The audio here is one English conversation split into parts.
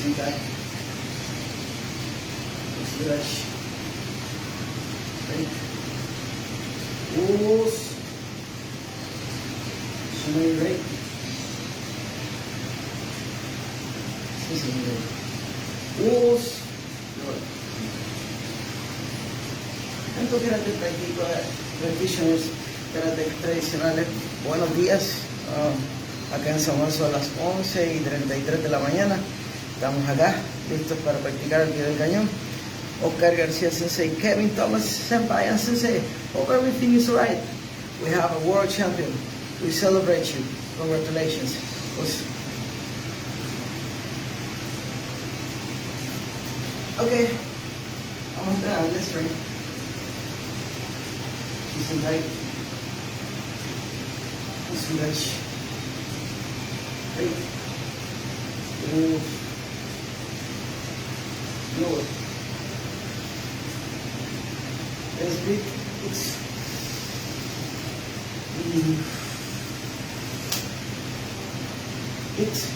Sentado. Stretch. Right. Os. Sumay right. Sumay. Os. Good. Tanto karate practico, practitioners, karate tradicionales. Buenos días. Acá en San Ossu a las 11:33 de la mañana. Estamos acá, listos para practicar el pie del cañón. Oscar García Sensei, Kevin Thomas Senpai and Sensei. Hope everything is right. We have a world champion. We celebrate you. Congratulations. Okay. Vamos a let's try. Senpai. Stretch. Right. Lower. Let's breathe. It's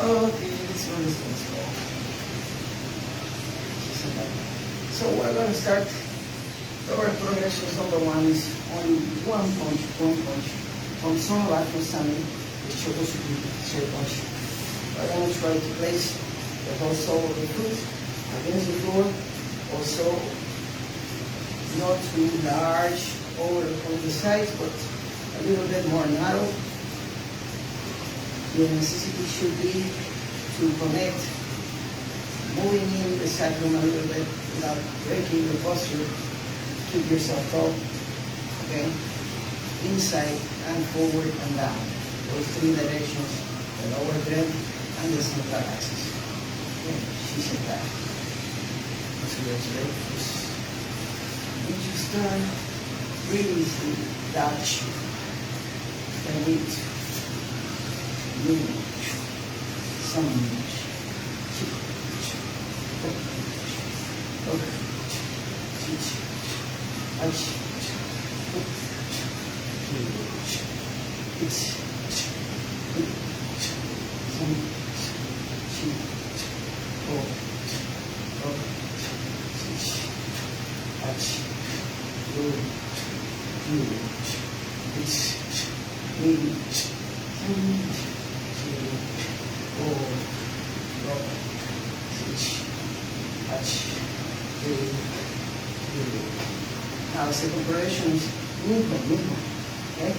okay, this one is going to go. So we're going to start. Our progressions number one is only one punch. From some lateral standing, the Chokosuki straight punch. We're going to try to place the whole sole of the foot against the floor. Also, not too large over on the sides, but a little bit more narrow. The necessity should be to connect, moving in the sacrum a little bit without breaking the posture. Keep yourself tall, okay? Inside and forward and down. Those three directions, the lower limb and the central axis. Okay, she said that. So let's wait first. And just breathe through that shape. And wait. our second progression is movement, okay?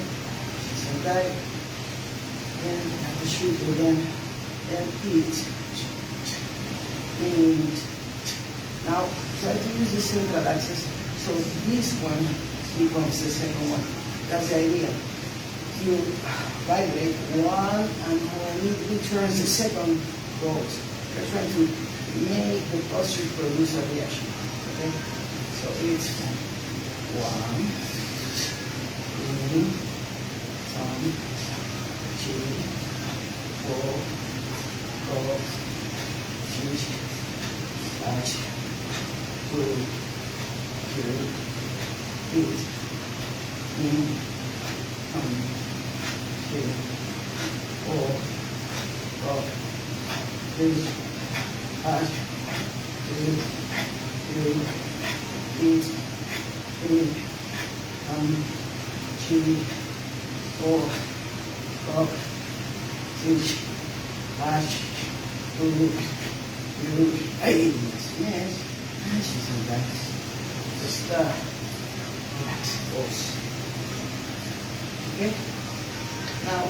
Sentai, and have to shoot again, and eat. And now try to use the central axis, so this one becomes the second one. That's the idea. You vibrate one, and when it returns, the second goes. You're trying to make the posture produce a reaction. Okay? So it's 1, 2, 3, 4, 5, 6, 2, 3, 8. In, 3, 4, 5, 6, 8, 3, 4, 5, 6, 8. Yes. Just relax. Just relax, pause. Okay? Now,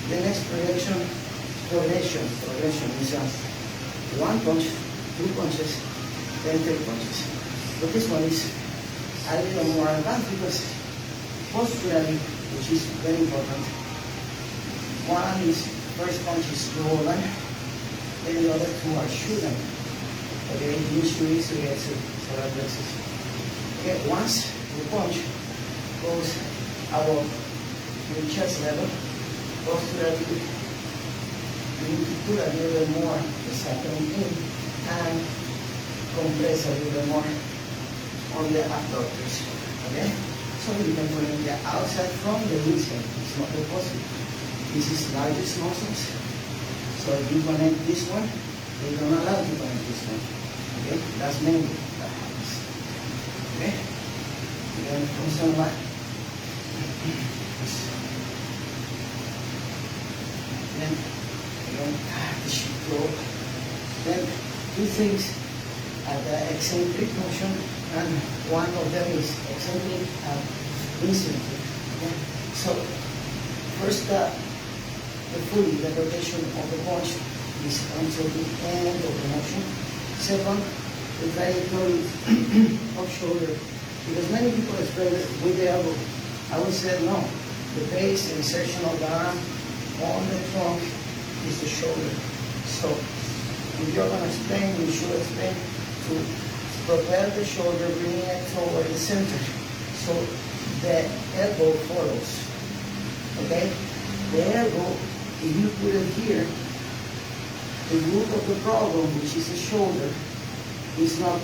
the next progression is 1 punch, 2 punches, then 3 punches. But this one is a little more advanced because posturally, which is very important, one is, first punch is rolling, and the other 2 are shooting. Okay, usually so you get solar plexus. Okay, once the punch goes above your chest level, posturally, you need to put a little bit more the second in and compress a little bit more on the abductors. Okay? So you can connect the outside from the inside. It's not the opposite. This is largest muscles. So if you connect this one, they don't allow you to connect this one. Okay? That's mainly what happens. Okay? Then comes on one. Then again, the sheep go. Then 2 things at the eccentric motion, and one of them is eccentric and eccentric. Okay? So first, the rotation of the punch is until the end of the motion. Second, the trajectory of shoulder. Because many people explain it with the elbow. I would say no. The base, the insertion of the arm on the trunk is the shoulder. So if you're going to explain, you should explain to propel the shoulder, bringing it toward the center. So the elbow follows. Okay? The elbow, if you put it here, the root of the problem, which is the shoulder, is not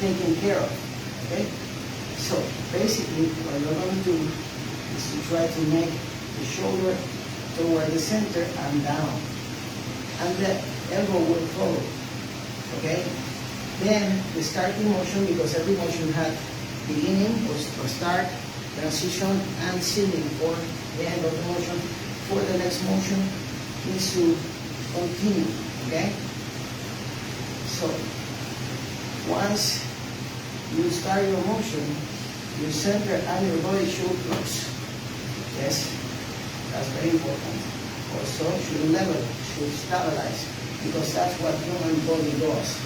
taken care of. Okay? So basically, what you're going to do is to try to make the shoulder toward the center and down. And the elbow will follow. Okay? Then the starting motion, because every motion had beginning or start, transition, and ceiling for the end of the motion. For the next motion is to continue. Okay? So once you start your motion, your center and your body should close. Yes, that's very important. Also, should level, should stabilize, because that's what human body does.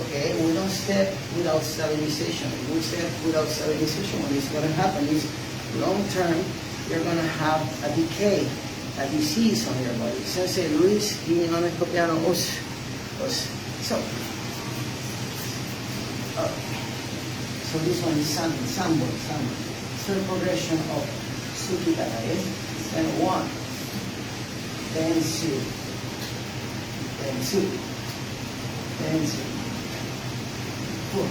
Okay, we don't step without stabilization. If we step without stabilization, what is going to happen is, long term, you're going to have a decay, a disease on your body. Sensei Luis, giving on a copiano, Ossu. So this one is Sambo. Third progression of Sukikata, eh? Then 1, then 2, then 2, then 2, 4,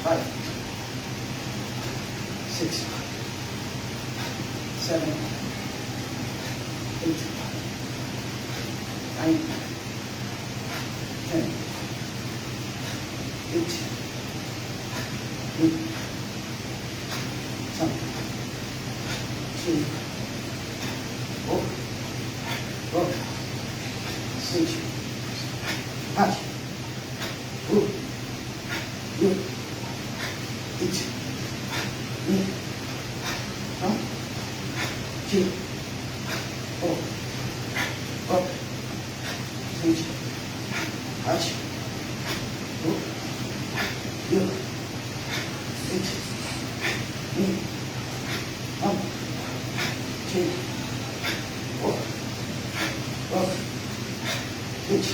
5, 6, 7, 8, 9, 10, 8, 7, 2, 4, 6, 8, 9, each, knee, up, chin, up, up, switch, touch, up, heel, each, knee, up, chin, up, up, switch,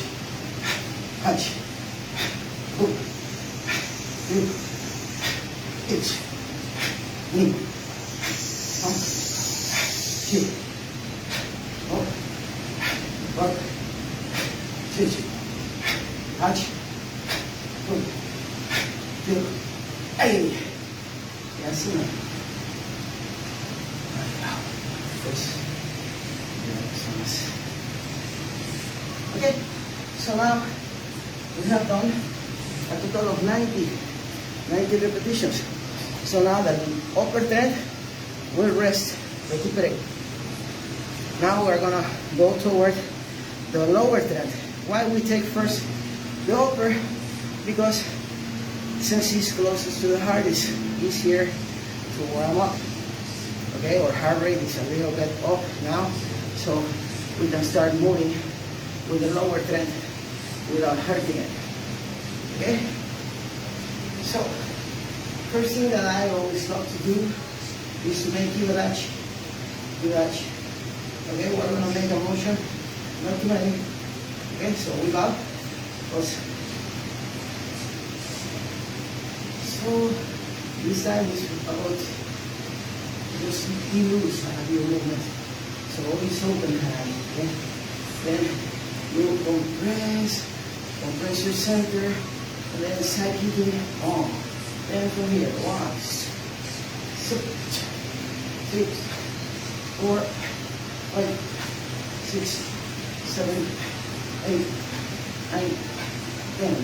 touch, up, heel, each, knee, up, chin, up, up, switch, touch, up, heel, ay, yes, no. Okay, so now we have done a total of 90 repetitions. So now that the upper trend will rest, recuperate. Now we're gonna go toward the lower trend. Why we take first the upper? Because since it's closest to the heart, it's easier to warm up. Okay, our heart rate is a little bit up now, so we can start moving with the lower trend without hurting it. Okay? So, first thing that I always love to do is to make Yuvraj. Okay, we're gonna make a motion, not too many. Okay, so we bow. So, this time is about just loose your movement. So always open hand, okay? Then you compress your center, and then side kicking on. Then from here, 1, 6, 4, 5, 6, 7, 8, 9, 10.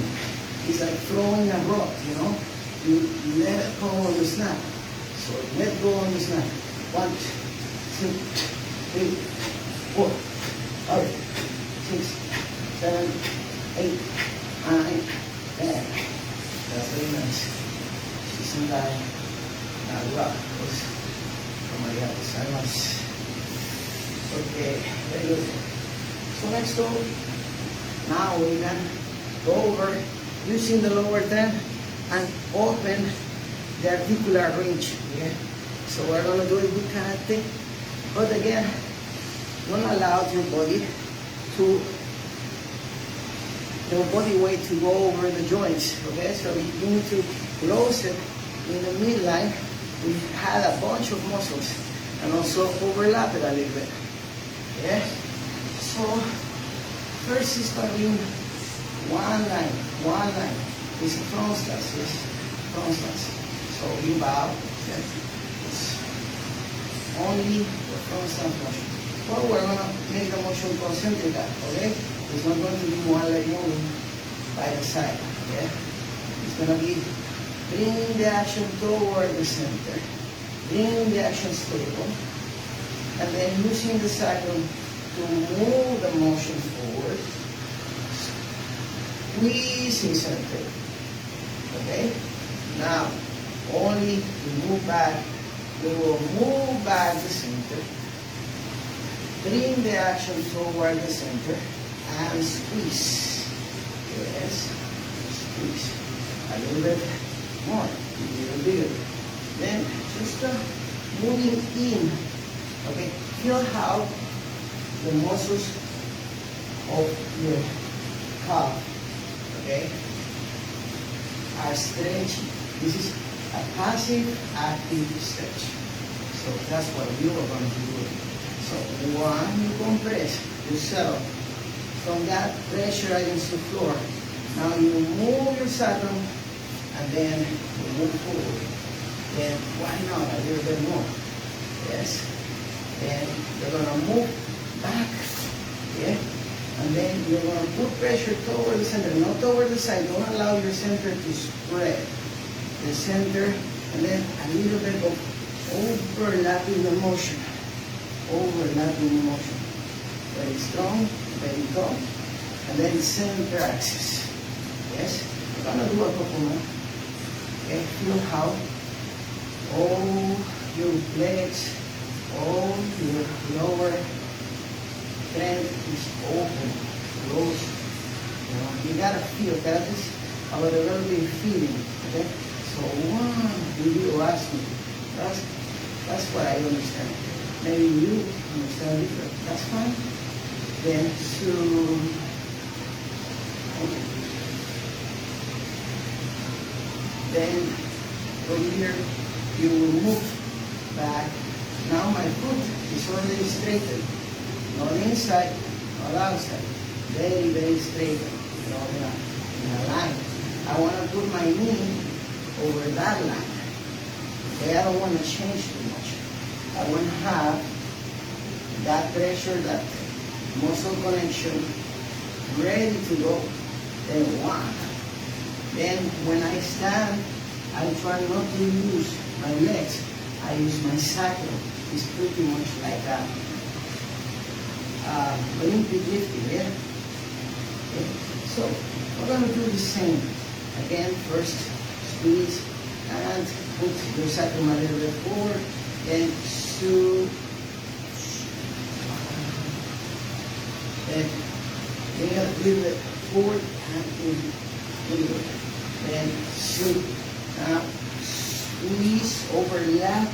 It's like throwing a rock, you know? You let it go on the snap. So let go on the snap. 1, 2, 3, 4, 5, 6, 7, 8, 9, 10. That's very nice. Isn't that rock? Oh my God, so much. Okay, very good. So next go. Now we can go over using the lower trend and open the articular range. Yeah? So we're going to do it with karate. But again, don't allow your body weight to go over the joints. Okay, so you need to close it in the midline. We had a bunch of muscles and also overlap it a little bit. Yeah. So first is going to be one line. This is front stance. Yes, front stance. So you bow. Yeah. It's only the front stance motion. Well, we're going to make the motion concentric. Okay. It's not going to be one leg moving by the side. Okay. It's going to be bringing the action toward the center, bringing the action stable, and then using the sacrum to move the motion forward, squeezing center. Okay? Now, only to move back, we will move back the center, bring the action toward the center, and squeeze. Yes, squeeze. A little bit more, a little bigger. Then just moving in. Okay, feel how the muscles of your calf, okay, are stretching. This is a passive active stretch. So that's what you are going to do. So one, you compress, you settle. From that pressure against the floor. Now you move your sacrum and then you move forward. Then why not a little bit more? Yes. Then you're gonna move back. Yeah. And then you're gonna put pressure toward the center, not toward the side. Don't allow your center to spread. The center, and then a little bit of overlapping the motion. Overlapping the motion. Very strong, very tall. And then center axis. Yes? We're gonna do a couple more. Okay? feel how all your legs, all your lower strength is open, close. You gotta feel that is about a little bit feeling. Okay? So one, you ask me. That's what I understand. Maybe you understand different. That's fine. Then two. Okay. Then from here you will move back. Now my foot is already straightened. Not inside, not outside. Very, very straight. In a line. I want to put my knee over that line. Okay, I don't want to change too much. I want to have that pressure, that muscle connection ready to go. Then one. Then when I stand, I try not to use my legs. I use my sacrum. It's pretty much like that. Olympic lifting, yeah? Okay. So we're going to do the same. Again, first squeeze and put your sacrum a little bit forward. Then two. Then bring it a little bit forward and in. Then two. Now squeeze, overlap,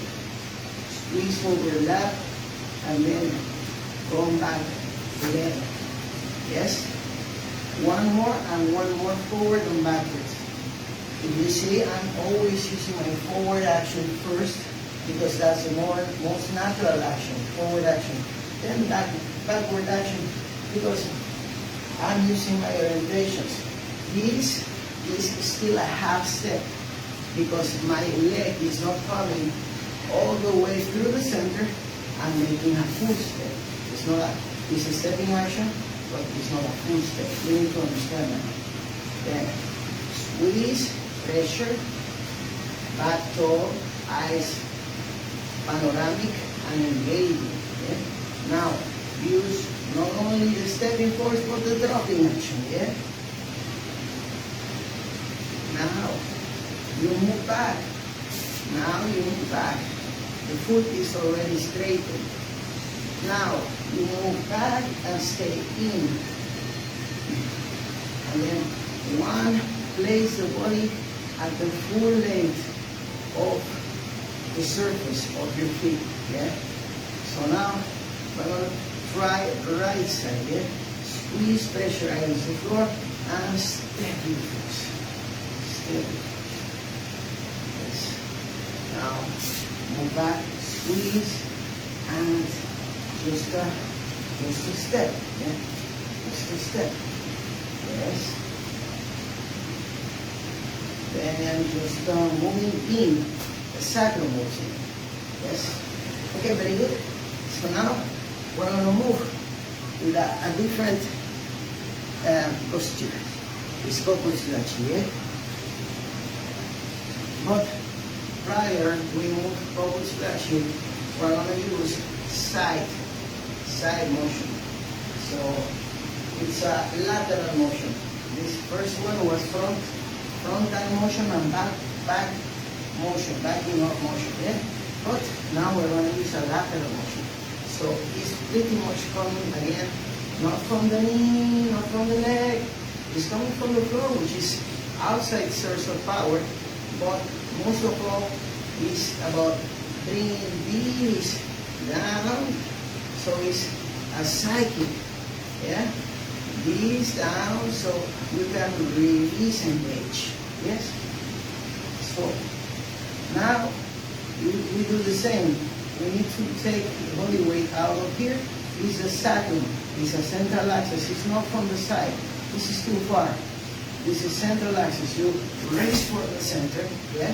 and then going back together. Yes? One more and one more forward and backwards. If you see, I'm always using my forward action first because that's the most natural action, forward action. Then backward action because I'm using my orientations. This is still a half step because my leg is not coming all the way through the center and making a full step. It's a stepping action, but it's not a full step. You need to understand that. Then squeeze, pressure, back toe, eyes panoramic and engaging. Okay? Now use not only the stepping force but the dropping action. Yeah. Now you move back. The foot is already straightened. Now you move back and stay in. And then one, place the body at the full length of the surface of your feet. Yeah. So now we're going to try the right side. Yeah. Squeeze, pressurize the floor, and step your foot. Step. Yes. Now move back, squeeze, and just a step. Yeah. Just a step. Yes. Then just moving in. The sacrum moves in. Yes. Okay, very good. So now we're going to move with a different posture. It's called posture. But prior we move forward posture, we're going to use side motion. So it's a lateral motion. This first one was frontal motion and back motion, backing up motion. Yeah? But now we're going to use a lateral motion. So it's pretty much coming again, not from the knee, not from the leg. It's coming from the floor, which is outside source of power, but most of all is about bringing this down. So it's a cycle, yeah? This down so you can release and engage. Yes? So now we do the same. We need to take the body weight out of here. This is a sacrum. It's a central axis. It's not from the side. This is too far. This is central axis. You raise for the center. Yeah?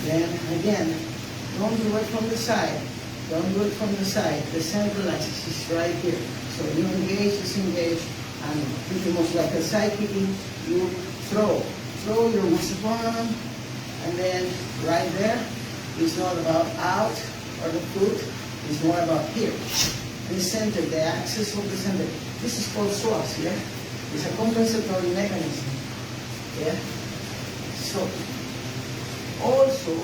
Then again, don't do it from the side. Don't do it from the side. The central axis is right here. So you engage, disengage, and pretty much like a side kicking, you throw your muscle arm, and then right there, it's not about out or the foot, it's more about here. The center, the axis of the center. This is called psoas, yeah? It's a compensatory mechanism, yeah? So, also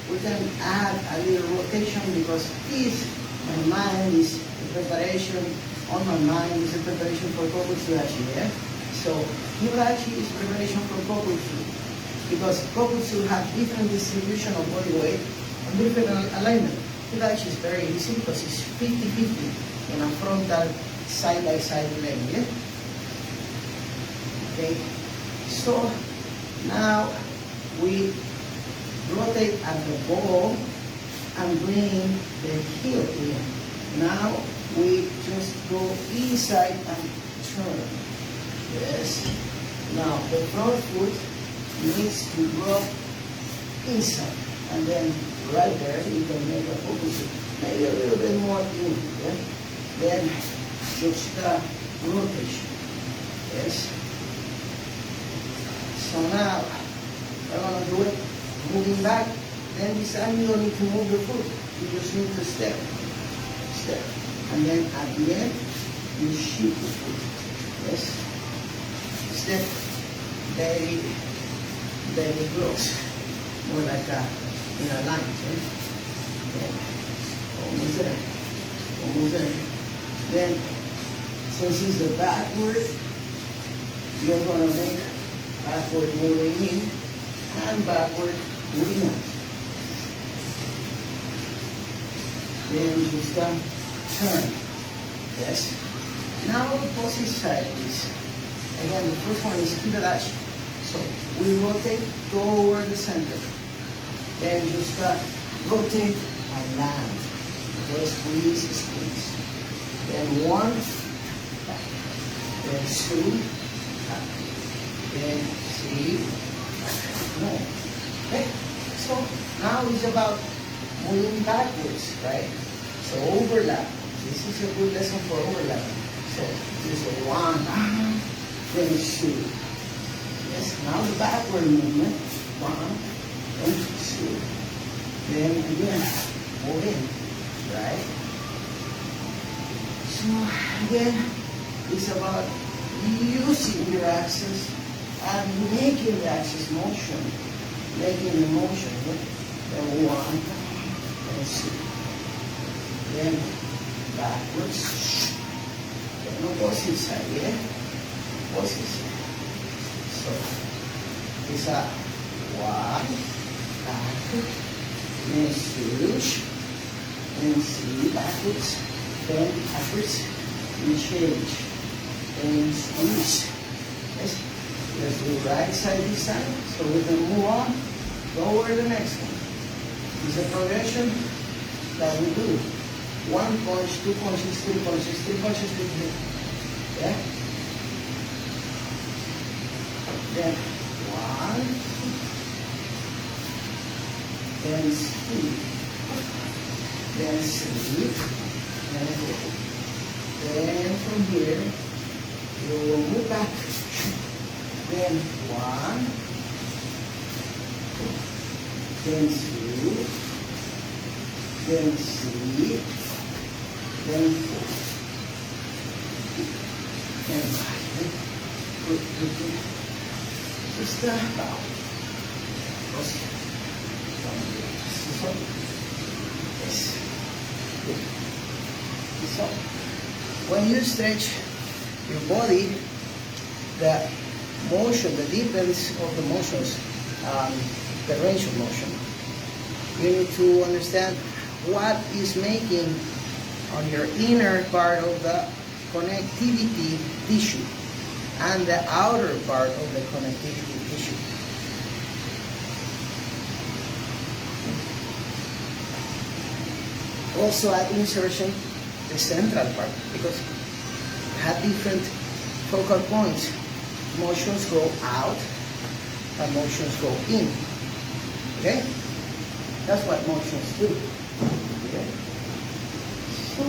we can add a little rotation because this, my mind is the preparation, on my mind is the preparation for Kokutsu Hachi, yeah? So Hibachi is preparation for Kokutsu because Kokutsu have different distribution of body weight and different alignment. Hibachi is very easy because it's 50-50 in a frontal side-by-side leg, yeah? Okay, so now we rotate at the ball and bring the heel in. Now we just go inside and turn. Yes. Now the front foot needs to go inside. And then right there you can make a focus. Maybe a little bit more in. Yeah? Then just the rotation. Yes. So now I'm gonna do it moving back. Then this time you don't need to move your foot. You just need to step. Step. And then at the end, you shift the foot. Yes. Step very, very close. More like in a line. Okay? Yeah. Almost there. Almost there. Then, since it's the backward, you're going to make backward moving in and backward moving out. Then just turn. Yes. Now the opposite side is, again, the first one is Hibachi. So we rotate toward the center. Then just rotate and land. Just squeeze, squeeze. Then one, back. Then two, back. Then three, back. No. Okay. So now it's about moving backwards, right? So overlap. This is a good lesson for overlap. So this is one, then two. Yes, now the backward movement. One, and two. Then again, move in, right? So again, it's about using your axis and making the axis motion. Making the motion. Then one, and two. Then backwards. Then opposite side, yeah? Opposite side. So, it's a one, backward, then switch, then three, backwards, then backwards, and change, then switch. Yes? Let's do right side this time, so we can move on, go over the next one. It's a progression that we do. One punch, two punches, three punches, three punches, yeah? Then one, then two, then three, then four. Then from here, you will move back. Then one, then two, then three, then four, then five. Good, good, good. Just bow. Yes. Good. So, when you stretch your body, the motion, the difference of the motions, the range of motion, you need to understand what is making on your inner part of the connectivity tissue and the outer part of the connectivity tissue. Also at insertion, the central part, because it had different focal points. Motions go out and motions go in. Okay? That's what motions do. Okay? So,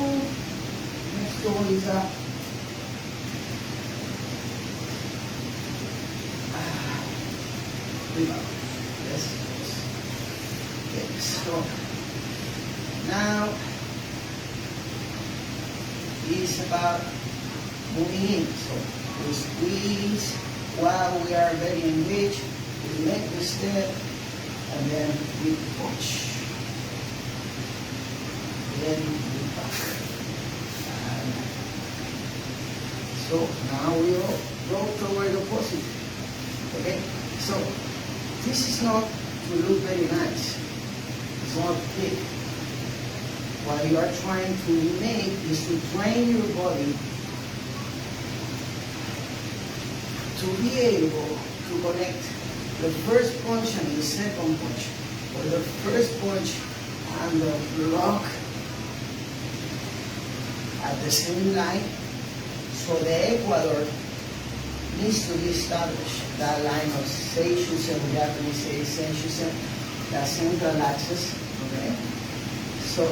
next one is rebound. Yes. Okay, so now it's about moving in. So we squeeze while we are very engaged. We make the step and and then we punch. Then we back. And so now we will go toward the opposite. Okay? So this is not to look very nice. It's not big. What you are trying to make is to train your body to be able to connect the first punch and the second punch, or the first punch and the block at the same line. So the equator needs to be established. That line of Seishusen, Japanese say Seishusen, that central axis. Okay. So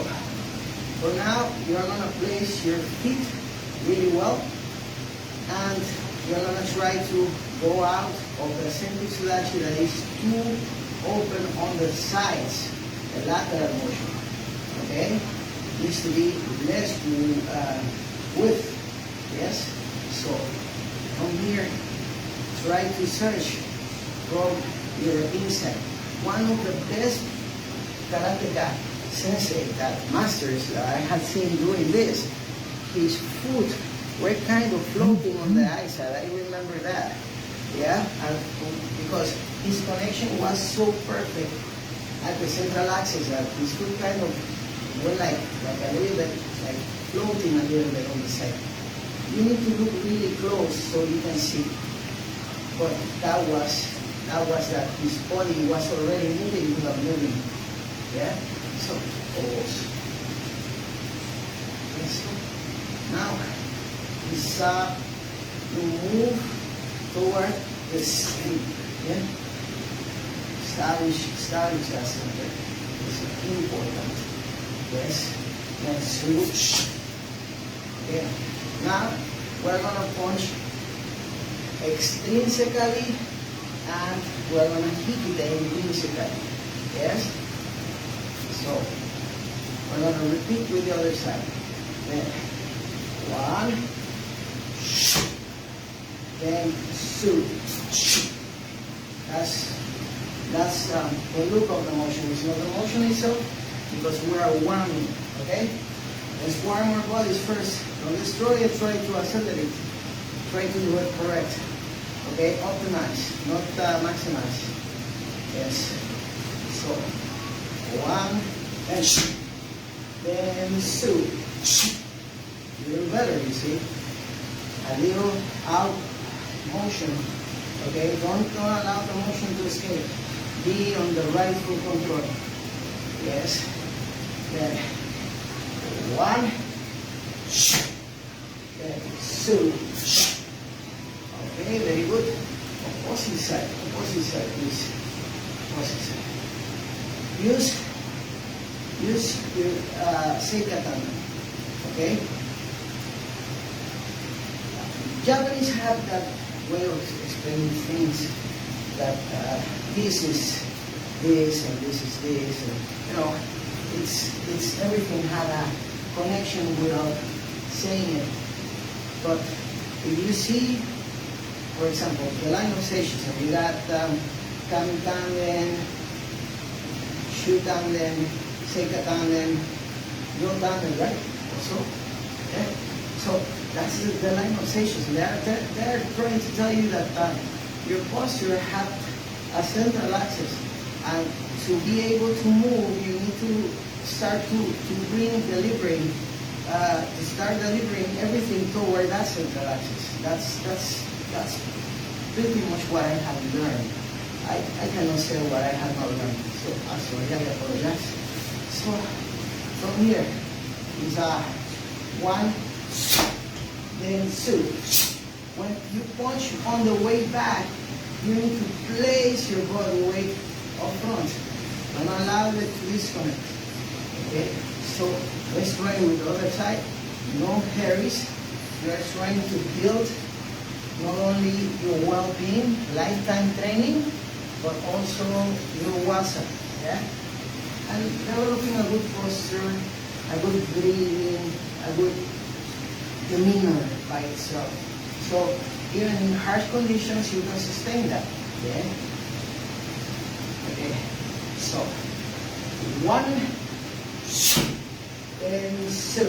for now, you're gonna place your feet really well, and you're gonna try to go out of the eccentric sudachi that is too open on the sides, the lateral motion. Okay, needs to be less width. Yes. So from here, try to search from your inside. One of the best karateka sensei, that masters that I had seen doing this, his foot were kind of floating on the outside. I remember that. Yeah, and because his connection was so perfect at the central axis that his foot kind of went like a little bit, like floating a little bit on the side. You need to look really close so you can see. But that was that his body was already moving without moving. Yeah? So, pause. Yes. Now, is to move toward the center. Yeah? Establish that center. It's important. Yes? Then switch. Okay. Now, we're going to punch extrinsically and we're going to hit it intrinsically. Yes? So, we're going to repeat with the other side. Then, 1, then 2. That's the look of the motion. It's not the motion itself because we are warming. Okay? Let's warm our bodies first. Don't destroy it, try to accelerate. Try to do it correct. Okay? Optimize, not maximize. Yes. So, 1 and then 2. A little better, you see. A little out motion. Okay? Don't allow the motion to escape. Be on the right foot control. Yes. Then 1. Then 2. Okay, very good. Opposite side, please. Opposite side. Use your seikatana. Okay. Japanese have that way of explaining things that this is this and this is this, and you know, it's everything had a connection without saying it. But if you see, for example, the line of seishin, you got kami tanden, shu tanden, seika tanden, yo tanden, right? Also, yeah. So that's the line of seishin. They're trying to tell you that your posture has a central axis, and to be able to move, you need to start to delivering everything toward that central axis. That's pretty much what I have learned. I cannot say what I have not learned. So sorry, I apologize. So from here is 1, then 2. When you punch on the way back, you need to place your body weight up front and allow it to disconnect. Okay, so let's try with the other side. No hurries. You are trying to build not only your well-being, lifetime training, but also your wasa. Yeah, and developing a good posture, a good breathing, a good demeanor by itself. So even in harsh conditions, you can sustain that. Yeah. Okay. So, 1 and 2.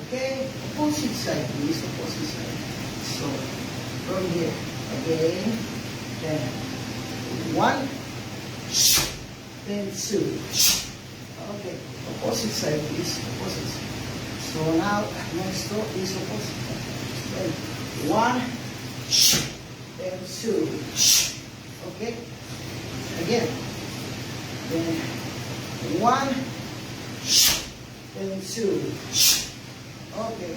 Okay, opposite side, please, opposite side. So, from here, again, then 1, then 2. Okay, opposite side, please, opposite side. So now, next row is opposite side. Then 1, then 2. Okay, again, then 1, then 2. Okay,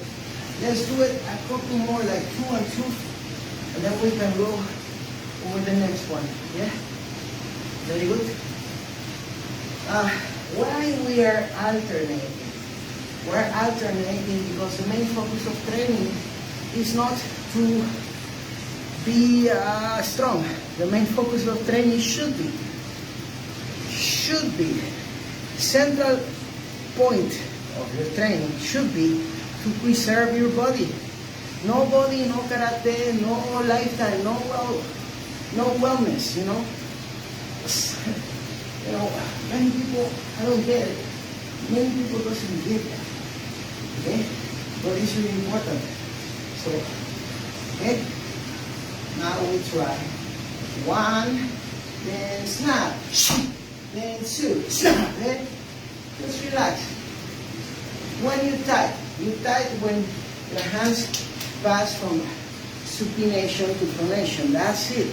let's do it a couple more, like 2 and 2, and then we can go over the next one. Yeah, very good. Why we are alternating? We're alternating because the main focus of training is not to be strong. The main focus of training should be central point of your training should be to preserve your body. No body, no karate, no lifestyle, no wellness, you know. You know, many people, I don't get it. Many people doesn't get that. Okay? But it's really important. So, okay? Now we try. 1, then snap. Then 2, snap. Okay? Just relax. When you tight when your hands pass from supination to pronation. That's it.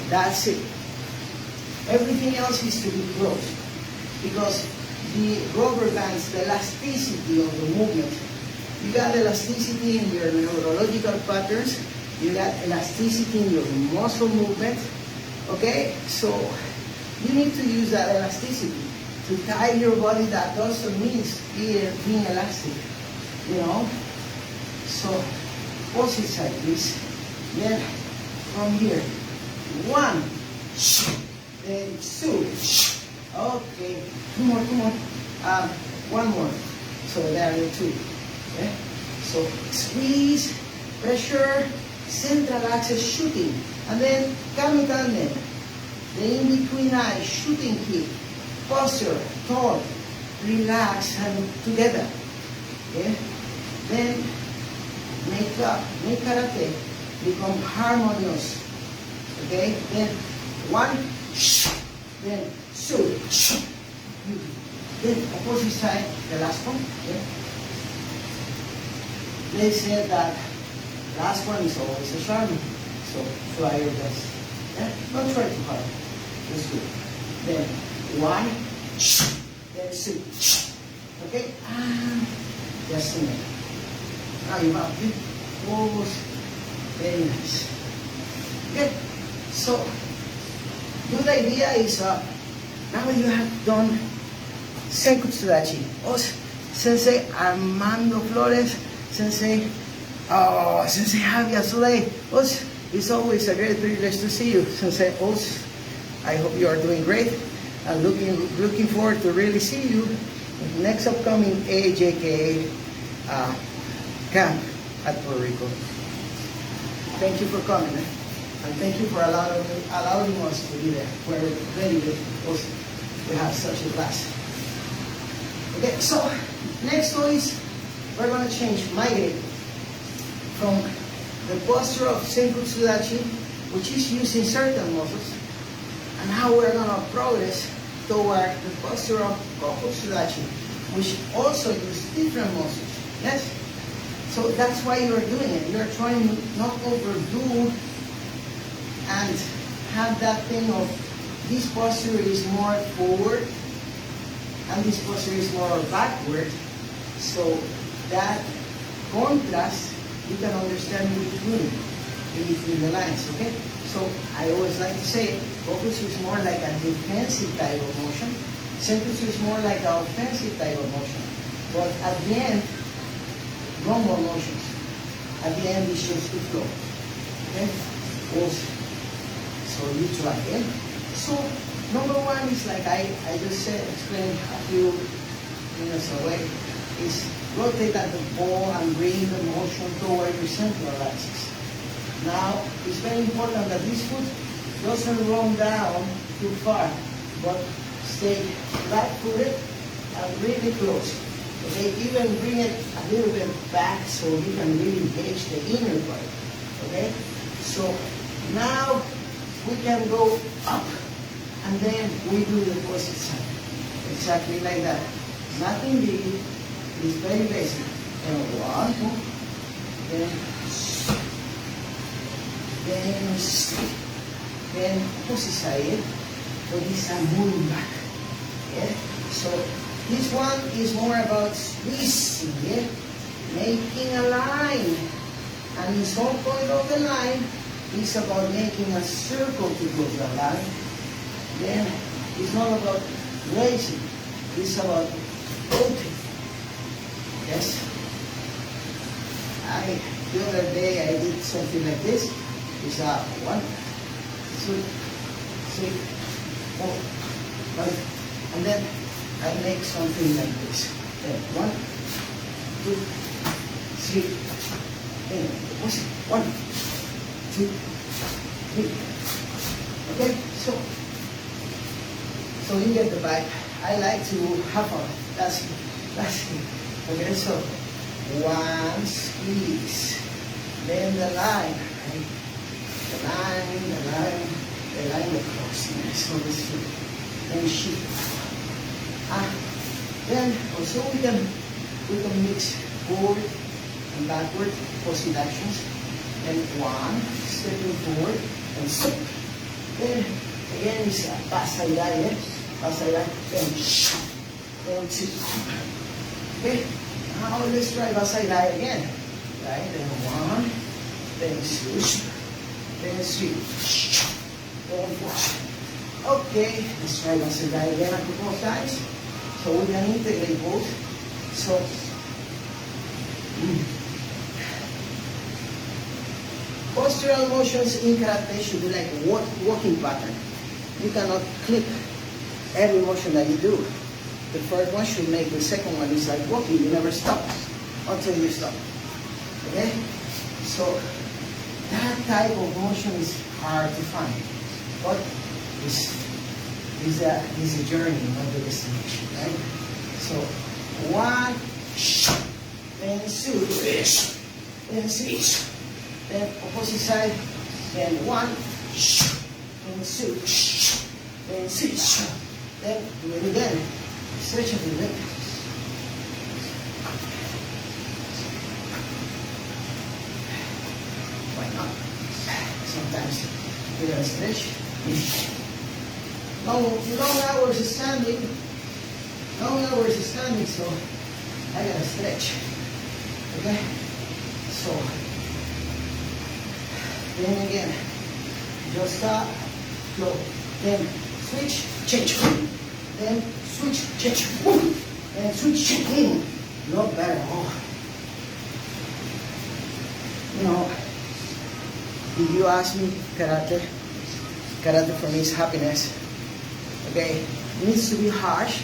That's it. Everything else is to be closed. Because the rubber bands, the elasticity of the movement, you got elasticity in your neurological patterns, you got elasticity in your muscle movement, okay? So you need to use that elasticity to tie your body. That also means being elastic, you know? So opposite side, please. Then from here, 1, then 2. Okay, two more. One more. So there are 2. Okay? So squeeze, pressure, central axis shooting, and then kami tandem. The in-between eyes, shooting kick, posture, tall, relax, and together. Okay? Then make karate, become harmonious. Okay? Then 1, then 2. Then opposite side, the last one. Okay? They said that last one is always a charm. So try your best. Yeah? Don't try too hard. Just do it. Then 1, then 2. Okay? Just a minute. Now you have it. Pose. Very nice. Okay? So, good idea is now you have done Senkutsudachi. Sensei Armando Flores, Sensei Javier Soleil. It's always a great privilege to see you, Sensei Os. I hope you are doing great. I'm looking forward to really see you in the next upcoming AJK camp at Puerto Rico. Thank you for coming. And thank you for allowing us to be there. We're very good because we have such a class. Okay, so next is we're going to change migrate from the posture of Senkutsudachi, which is using certain muscles, and how we're going to progress toward the posture of Kokutsudachi, which also uses different muscles. Yes? So that's why you're doing it. You're trying to not overdo and have that thing of this posture is more forward and this posture is more backward. So that contrast you can understand in between the lines, okay? So I always like to say Kokutsu is more like a defensive type of motion. Senkutsu is more like an offensive type of motion. But at the end, no more motions. At the end, it shows to flow. Okay? Also. So you try it. So number 1 is like I just explained a few minutes away, is rotate at the ball and bring the motion toward your central axis. Now it's very important that this foot doesn't roll down too far, but stay flat-footed and really close. Okay, even bring it a little bit back so you can really engage the inner part. Okay, so now we can go up and then we do the opposite side. Exactly like that. Nothing big, it's very basic. And one, then opposite side. So this is moving back. Yeah? So this one is more about squeezing, yeah? Making a line. And in some point of the line, it's about making a circle to go to the line. Then it's not about raising, it's about floating. Yes? The other day I did something like this. It's 1, 2, 3, 4, 5, and then I make something like this. Then 1, 2, 3, then 1, 2, 3. Okay, so you get the vibe. I like to have a that's it. Okay, so 1 squeeze, then the line, right? The line across. So this is then shift. Then also we can mix forward and backward opposite actions. And 1 stepping forward and step. Then again is pasayay, then 2. Okay, now let's try pasayay again. Right, then 1, then 2, then 3, then 4. Okay, let's try pasayay again a couple of times. So we can integrate both. So postural motions in karate should be like walking pattern. You cannot clip every motion that you do. The first one should make the second one is like walking. You never stop until you stop. Okay? So that type of motion is hard to find. But it's a journey, not the destination, right? So 1, then 2, then 3. Then opposite side, then 1, then 2, then 3, then do it again. Stretch a little bit. Why not? Sometimes we're gonna stretch. Long hours standing, so I gotta stretch. Okay? So then again, just stop, go, then switch, change, then switch, change, then switch, change. Not bad at all. You know, if you ask me, karate for me is happiness. Okay, it needs to be harsh.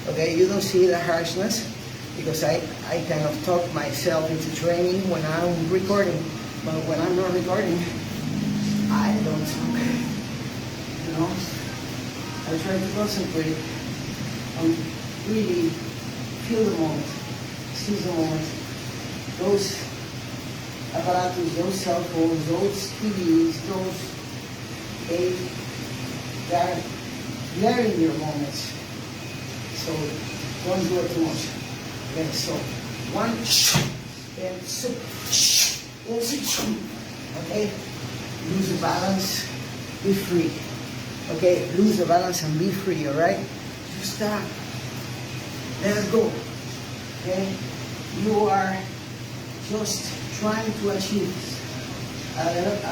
Okay, you don't see the harshness because I kind of talk myself into training when I'm recording. But when I'm not recording, I don't talk. You know, I try to concentrate and really feel the moment, seize the moment. Those apparatus, those cell phones, those TVs, they're in your moments. So don't do it too much. Okay, so 1, then 2. Okay, lose the balance, be free. Okay, lose the balance and be free, alright? Just stop. Let it go. Okay? You are just trying to achieve a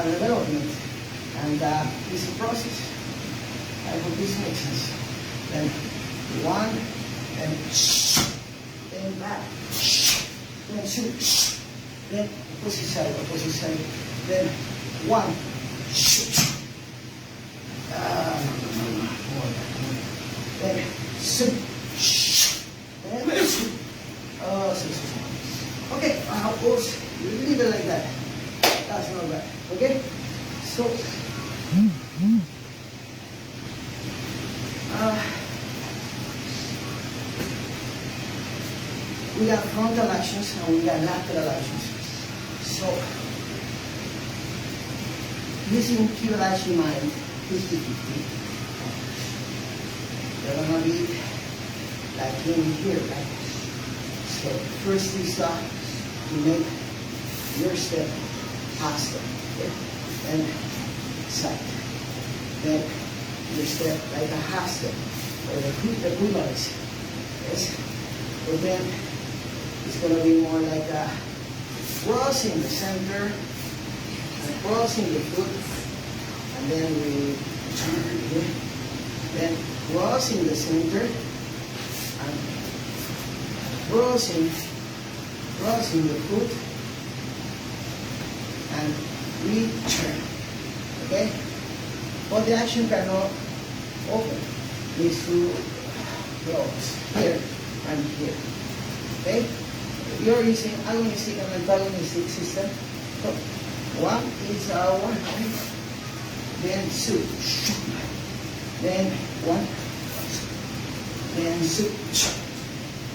development. And it's a process. I hope this makes sense. Then 1, then back, then 2, then opposite side, then 1, then 2, then 2. Okay, of course, you leave it like that. That's not bad. Okay? So, we got frontal actions and we got lateral actions. So, using Kibarashi mind, 50-50. They're gonna be like in here, right? So, first is to make your step faster, okay? And side. Then your step like a half step, or the equivalence. Yes? But then it's going to be more like a crossing the center, and crossing the foot, and then we then crossing the center, and crossing the foot, and return. Okay? But the action cannot open. Needs to close here and here. Okay? You're using agonistic and antagonistic system. So, one is our then two. Then one. Then two.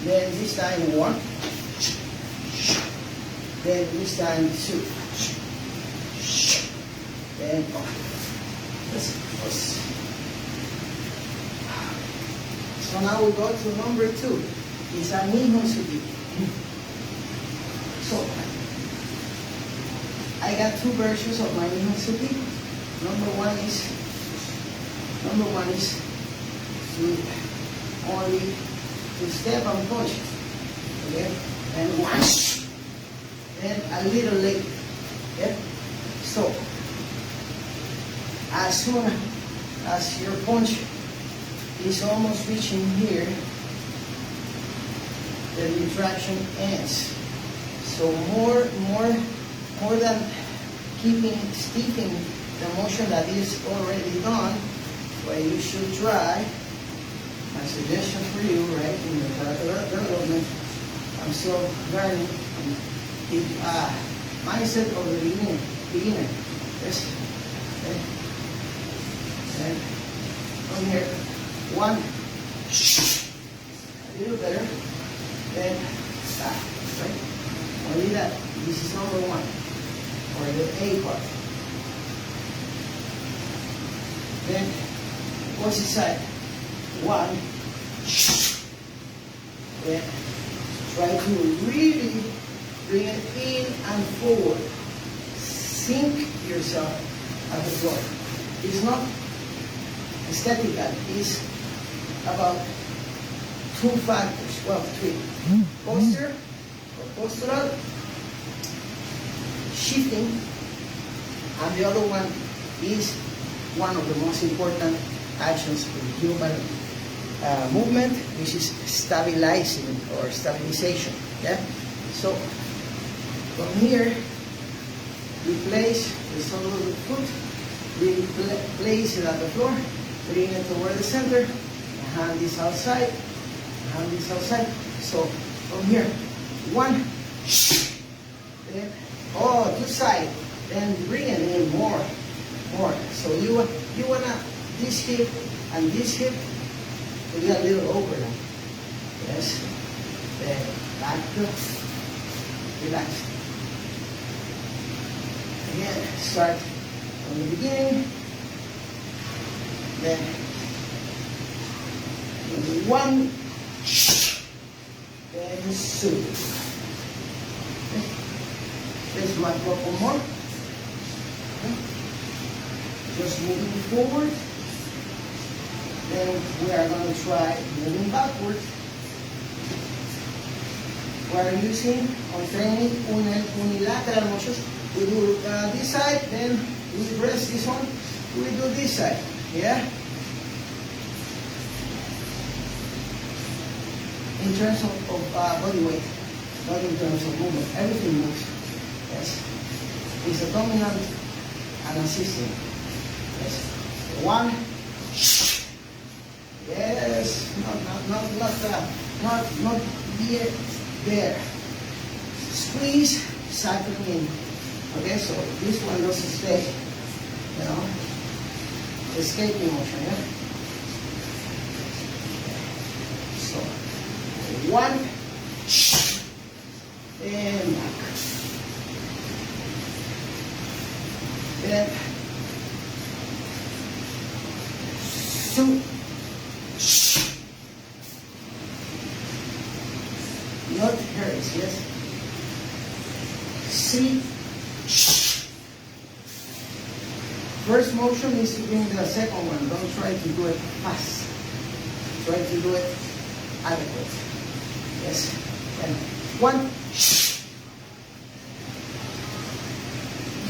Then this time one. Then this time two. Then one. So now we go to number 2. It's a nihon suki. So I got 2 versions of my nihon suki. Number one is to only to step and punch. Okay? And wash. Then a little leg. Okay? So as soon as your punch is almost reaching here, the retraction ends. So more than steeping the motion that is already done, what you should try, my suggestion for you, right, in the development, I'm still learning the mindset of the beginner. Yes. Okay. And from here, one, a little better, then stop, right? Only that, this is number 1, or the A part. Then, opposite side, 1, then try to really bring it in and forward. Sink yourself at the floor. It's not aesthetical, it's about 2 factors, well, 3. Posture, or postural, shifting, and the other one is one of the most important actions for human movement, which is stabilizing or stabilization. Yeah? So, from here, we place the sole of the foot, we place it at the floor, bring it toward the center, hand is outside, hand is outside. So from here, 1, then to side, then bring it in more. So you wanna this hip and this hip to be a little overlap. Yes. Then back to relax. Again, start from the beginning. Then 1, then 2. Okay. Let's do a couple more. Okay. Just moving forward. Then we are going to try moving backward. We are using on training unilateral motions. We do this side, then we press this one. We do this side. Yeah? In terms of body weight, not in terms of movement. Everything moves. Yes. It's a dominant and assisting. Yes. 1. Yes. Not here. There. Squeeze, cycle in. Okay, so this one doesn't stay. You know. Escaping motion, yeah? So 1, and back. Then, two, not hurries, yes? See, first motion is to bring the second one. Don't try to do it fast. Try to do it adequate. Yes. And one.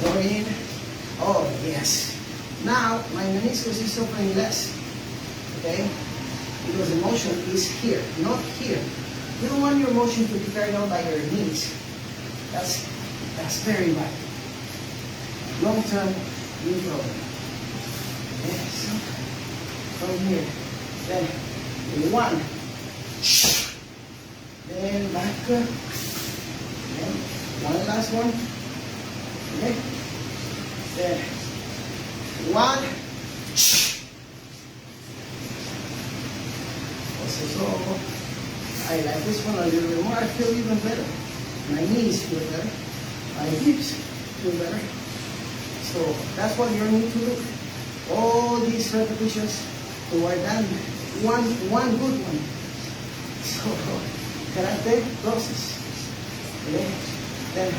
Go in. Oh, yes. Now, my meniscus is opening less. Okay? Because the motion is here, not here. You don't want your motion to be carried on by your knees. That's very bad. Long-term knee problem. Okay, so from here. Then one. Then back. Then one last one. Okay. Then one. So I like this one a little bit more. I feel even better. My knees feel better. My hips feel better. So that's what you need to do. All these repetitions toward that one good one. So can I take process? Okay. Then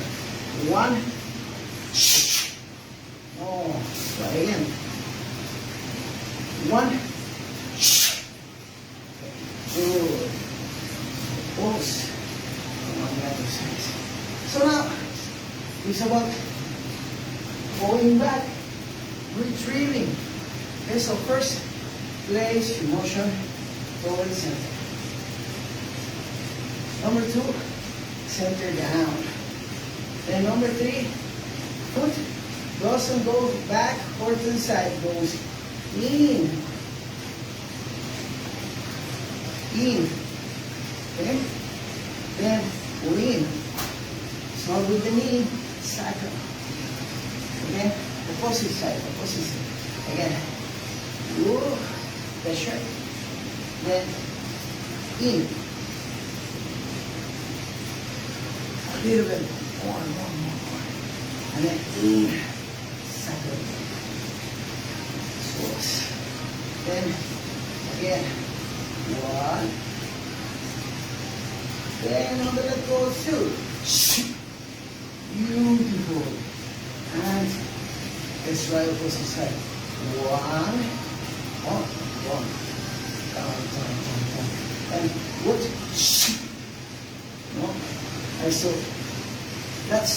one. Oh, try again. One. Good. Pulse on the other side. So now it's about going back, retrieving. Okay, so first place your motion towards center. Number two, center down. Then number three, foot doesn't go back or to the side, goes in. In. Okay? Then lean. Start with the knee, sacrum. Okay? Opposite side, opposite side. Again. Whoa. Pressure. Then in. A little bit more. And then in. Sacrum. Squats. Then again. One. Then on the left go two. Beautiful. And let's try opposite side. One. One. Down. And what? No. And so that's,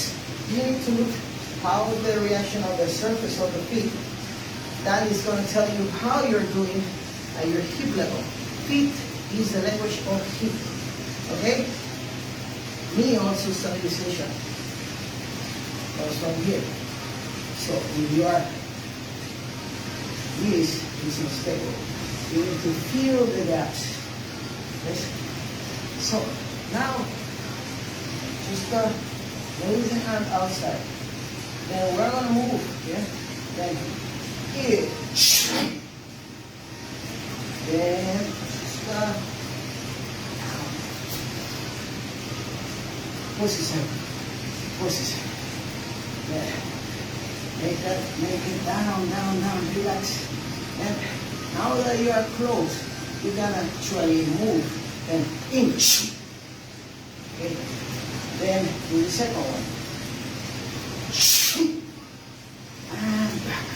you need to look how the reaction of the surface of the feet. That is going to tell you how you're doing at your hip level. Feet is the language of hip. Okay? Knee also stabilization. Goes from here. So if your knees is unstable, you need to feel the gaps. Yes? So now just raise the hand outside. Then we're gonna move. Yeah? Then here. Then Position. Yeah. Make it down, relax. And now that you are close, you're gonna actually move and inch. Okay. Then do the second one. And back.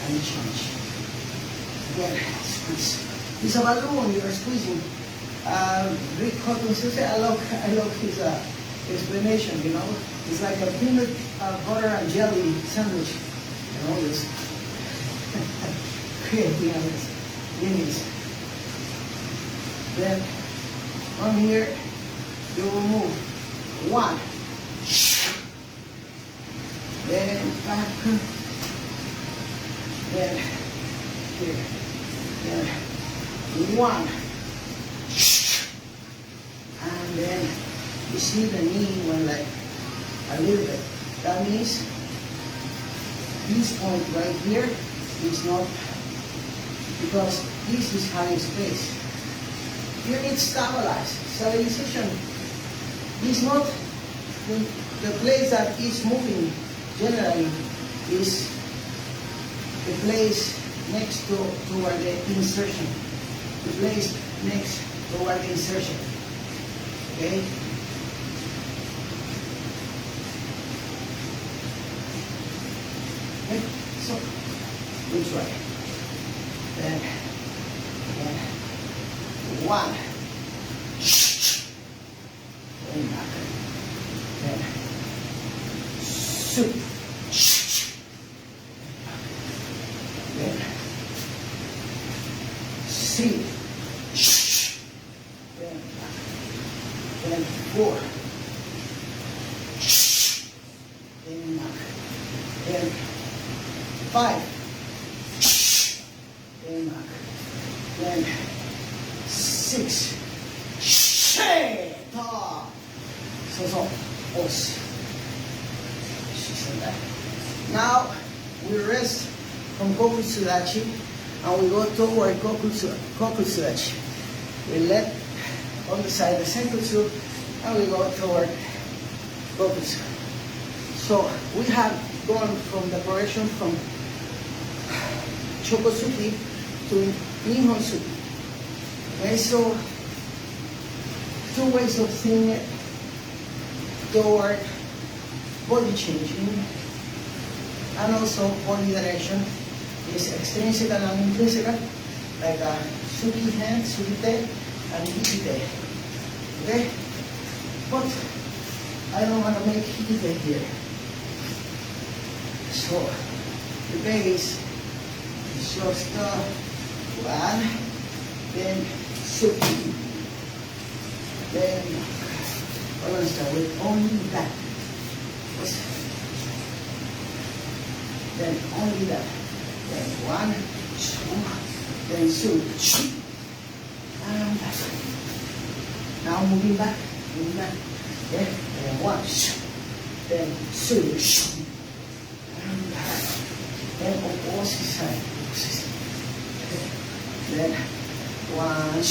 And change. Again, squeeze. It's a balloon you are squeezing. Rick Cotton says, I love his explanation, you know. It's like a peanut butter and jelly sandwich. You know, this creating this minis. Then from here, you will move. One. Then back. Then here. Then one. And then you see the knee went like a little bit. That means this point right here is not, because this is high space. You need stabilizers. stabilization. It's not the place that is moving generally is the place next to toward the insertion. The place next toward the insertion. Okay? Okay, so we try. Then one. Then back. Then two. Then three. Then back. Then four. Then back. Then five. Then back. Then six. Top. So, Ossu. Now we rest from Kokusudachi and we go toward Kokusudachi. We let on the side the Senkutsu and we go toward Kokusu. So we have gone from the progression from Chokosuki to Nihonsuki. Okay, so two ways of seeing it toward body changing and also body direction is extrinsic and intrinsic, like a Suki hand, Sukite, and Hikite. Okay? But I don't want to make Hikite here. So the base is just one, then Suki, then we're going to start with only that. Then only that. Then one, two, then two, and back. Now moving back. Okay? Then one, then two, and back. Then opposite side. Okay? Then one,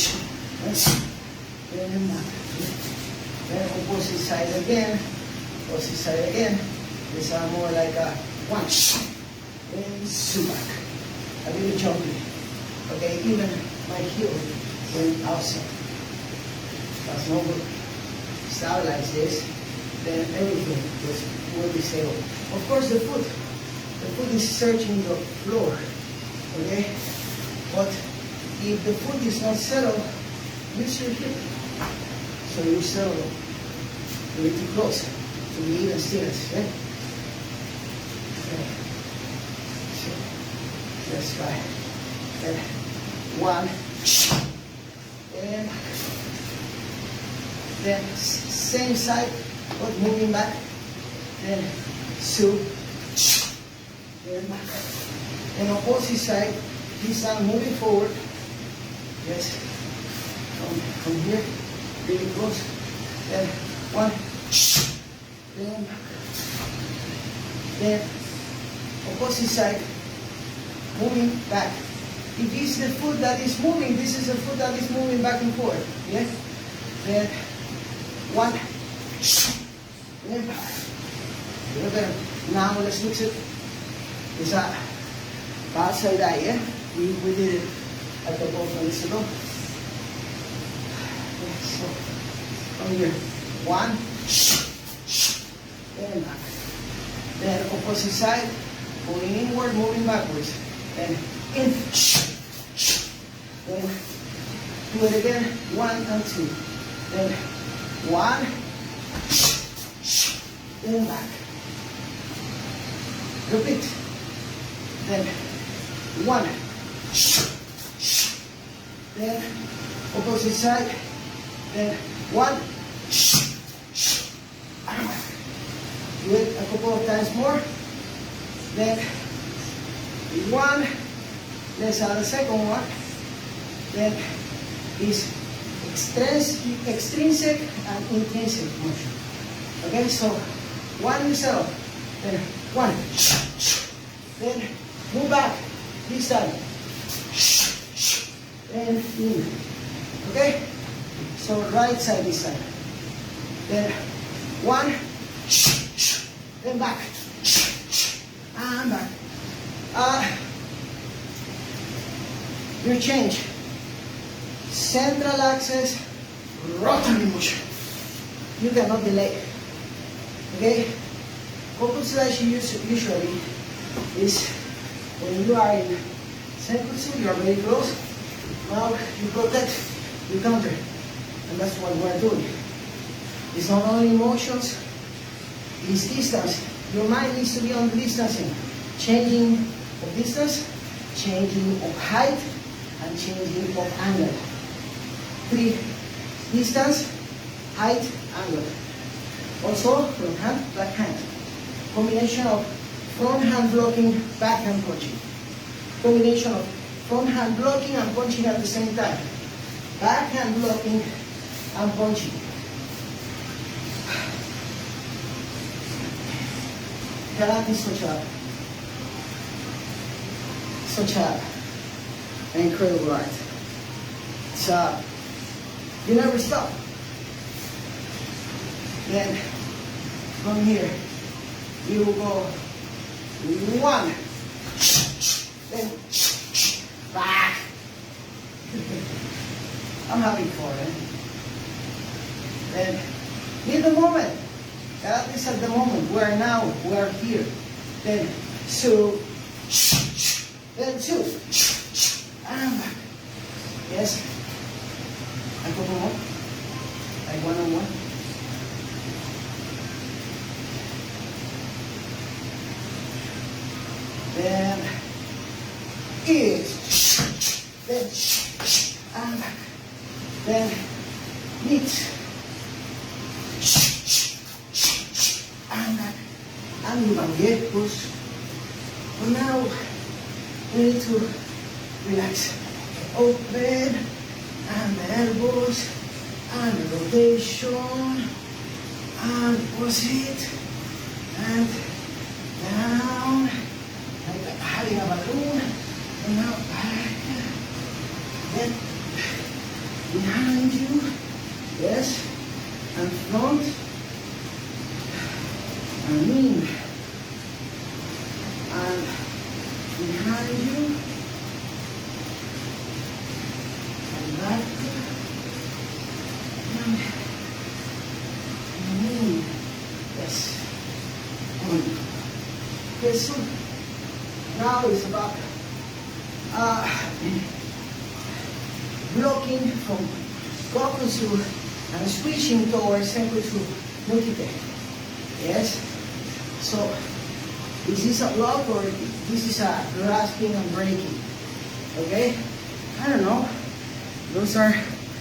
then back. Then opposite side again. Opposite side again. These are more like a one, then two back. A little jumpy. Okay, even my heel went outside. That's no good. Stabilize this, then everything will be stable. Of course, the foot is searching the floor. Okay, but if the foot is not settled, use your hip. So you settle a little closer to the even stillness. Okay? Okay. So let's try. Then one, and then same side, but moving back. Then two, then back. And opposite side, this time moving forward. Yes, from here, really close. Then one, then back. Then opposite side, moving back. If this is the foot that is moving, this is the foot that is moving back and forth. Yeah? Then one, then back. Okay. Now let's mix it. It's a bad side eye, yeah? We did it at the both minutes ago. Okay, so from here, one, then back. Then opposite side, going inward, moving backwards. Then in. Then do it again, one and two. Then one, then back. Repeat. Then one, then opposite side. Then one, do it a couple of times more. Then one, let's add a second one. Then is extrinsic and intrinsic motion. Okay, so one you settle, then one, then move back this time, and in. Okay, So right side this side. Then one, then back, and back. Your change. Central axis, rotary motion. You cannot delay. Okay? Kokusai usually is when you are in Senkutsu, you are very close. Now you protect, you counter. And that's what we're doing. It's not only motions, it's distance. Your mind needs to be on the distancing. Changing of distance, changing of height, and changing of angle. 3, distance, height, angle. Also, front hand, back hand. Combination of front hand blocking, back hand punching. Combination of front hand blocking and punching at the same time. Back hand blocking and punching. Karate is such an incredible art. It's you never stop. Then from here you will go 1, then back. I'm having fun, eh? Then in the moment. That is at the moment. We are here. Then so, then 2, and back. Yes. I go more. Like 1 on 1. Then then and back. Then meet. And you can get push. But now we need to relax. Open and the elbows and the rotation and push it and down like having a balloon and now back. Then behind you, yes, and front. And in and behind you and back and in. Yes. Okay, so now it's about blocking from Kokushu and switching towards Senkutsu Mukite. Yes. So, this is a block or this is a grasping and breaking? Okay? I don't know. Those are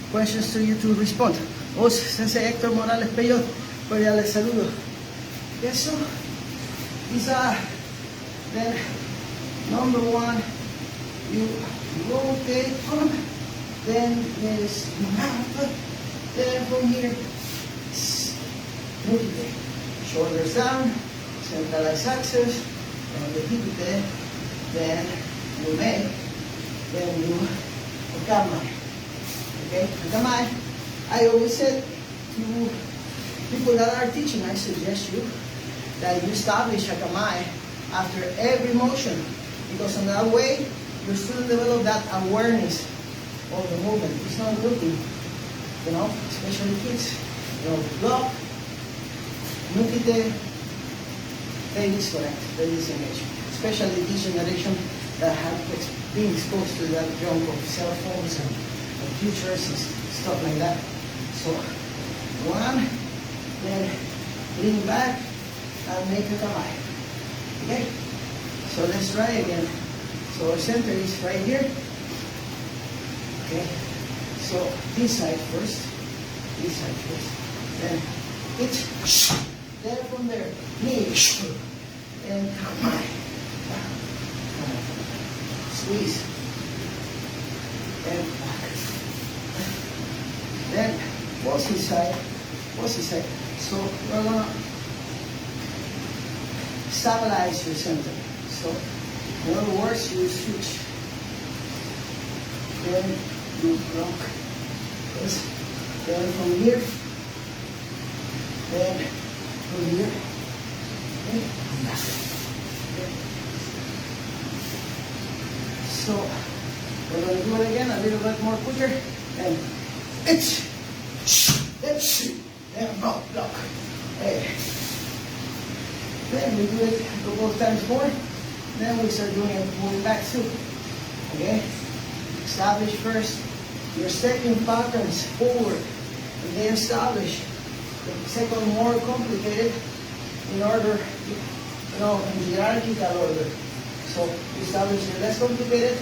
questions to you to respond. Sensei Hector Morales Peyot, cordiales saludos. Okay, so, these are, then, number 1, you rotate up, then there's mount, then from here, rotate. Shoulders down, centralized axis, and the hip, then you make, then you kamai. Okay, kamai. I always said to people that are teaching, I suggest you that you establish a kamai after every motion, because in that way you still develop that awareness of the movement. It's not looking, especially kids. Block. Mukite, they disconnect, they disengage. Especially this generation that have been exposed to that junk of cell phones and computers and stuff like that. So, 1, then lean back and make a kamai. Okay? So let's try again. So our center is right here. Okay? So this side first. Then it's then from there, knee, and kamai. Squeeze. And back. Then, what's inside? So, we're going to stabilize your center. So, in other words, you switch. Then, you block. Yes. then from here, then from here, okay, and back. Okay. So we're going to do it again a little bit more quicker, and it's, and block. Hey. Then we do it a couple of times more. Then we start doing it moving back too. Okay? Establish first your second patterns forward. And then establish the second more complicated in order, in hierarchical order. So establish the less complicated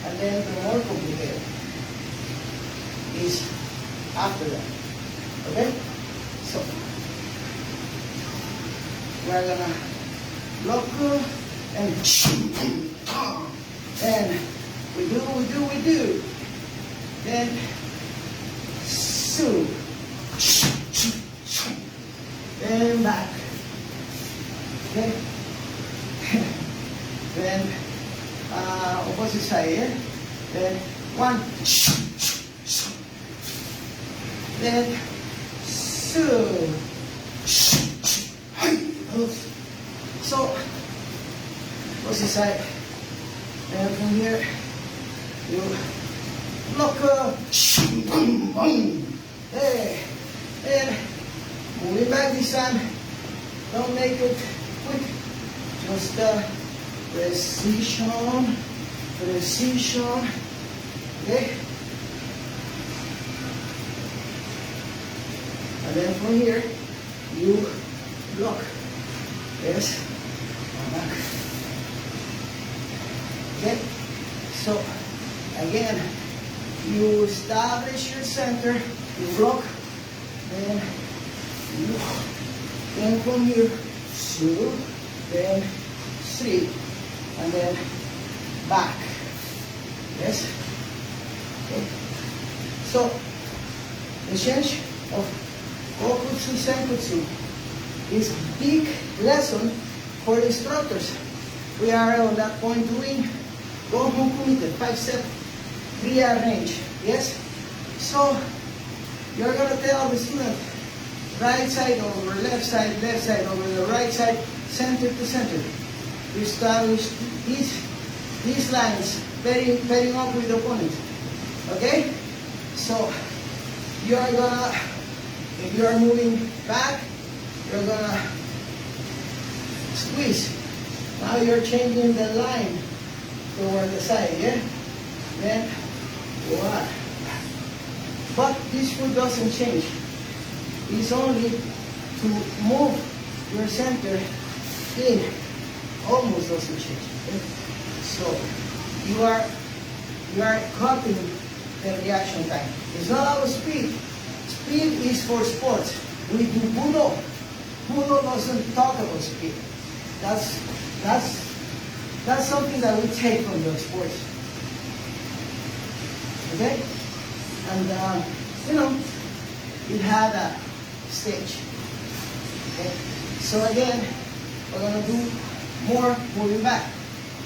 and then the more complicated is after that. Okay? So we're gonna block and we do. Then Su. Then back. Okay. Then opposite side here. Then one. Then Su. So opposite side. And from here you block hey, and moving back this time. Don't make it quick, just precision, okay? And then from here you block, yes, and back. Okay, so again, you establish your center, you block, then from here, 2, then 3, and then back. Yes? Okay. So, the change of Okutsu Senkutsu is a big lesson for the instructors. We are on that point doing Gohon Kumite, 5-step, 3-arrange. Yes? So, you're going to tell the student, right side over left side over the right side, center to center. You establish these lines, pairing up with the opponent. Okay? So, you are going to, if you are moving back, you're going to squeeze. Now you're changing the line toward the side, yeah? Then, what? But this foot doesn't change. It's only to move your center in. Almost doesn't change. Okay? So, you are cutting the reaction time. It's not about speed. Speed is for sports. We do Budo. Budo doesn't talk about speed. That's something that we take from the sports. Okay? And, it had a stage. Okay? So again, we're going to do more moving back.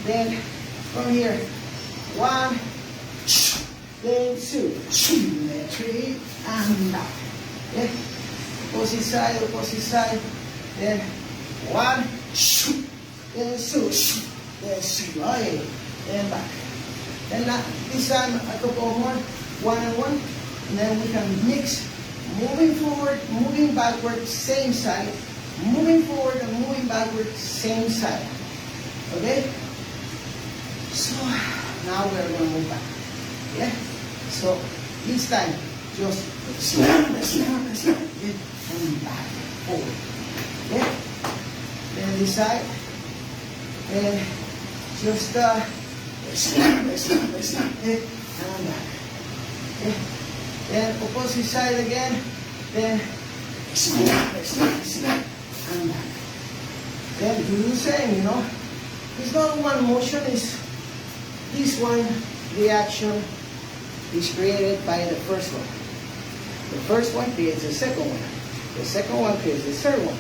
Then, from here, 1, then 2, then 3, and back. Okay? Opposite side, then 1, then 2, then 3, okay, then back. Then this time, a couple more, 1 and 1, and then we can mix, moving forward, moving backward, same side, moving forward and moving backward, same side. Okay? So, now we're going to move back. Yeah? So, this time, just snap, okay? And back, forward. Okay? Then this side, and just snap, okay? And back. Okay? Then opposite side again, then snap, and back. Then do the same, It's not one motion, it's this one reaction is created by the first one. The first one creates the second one. The second one creates the third one.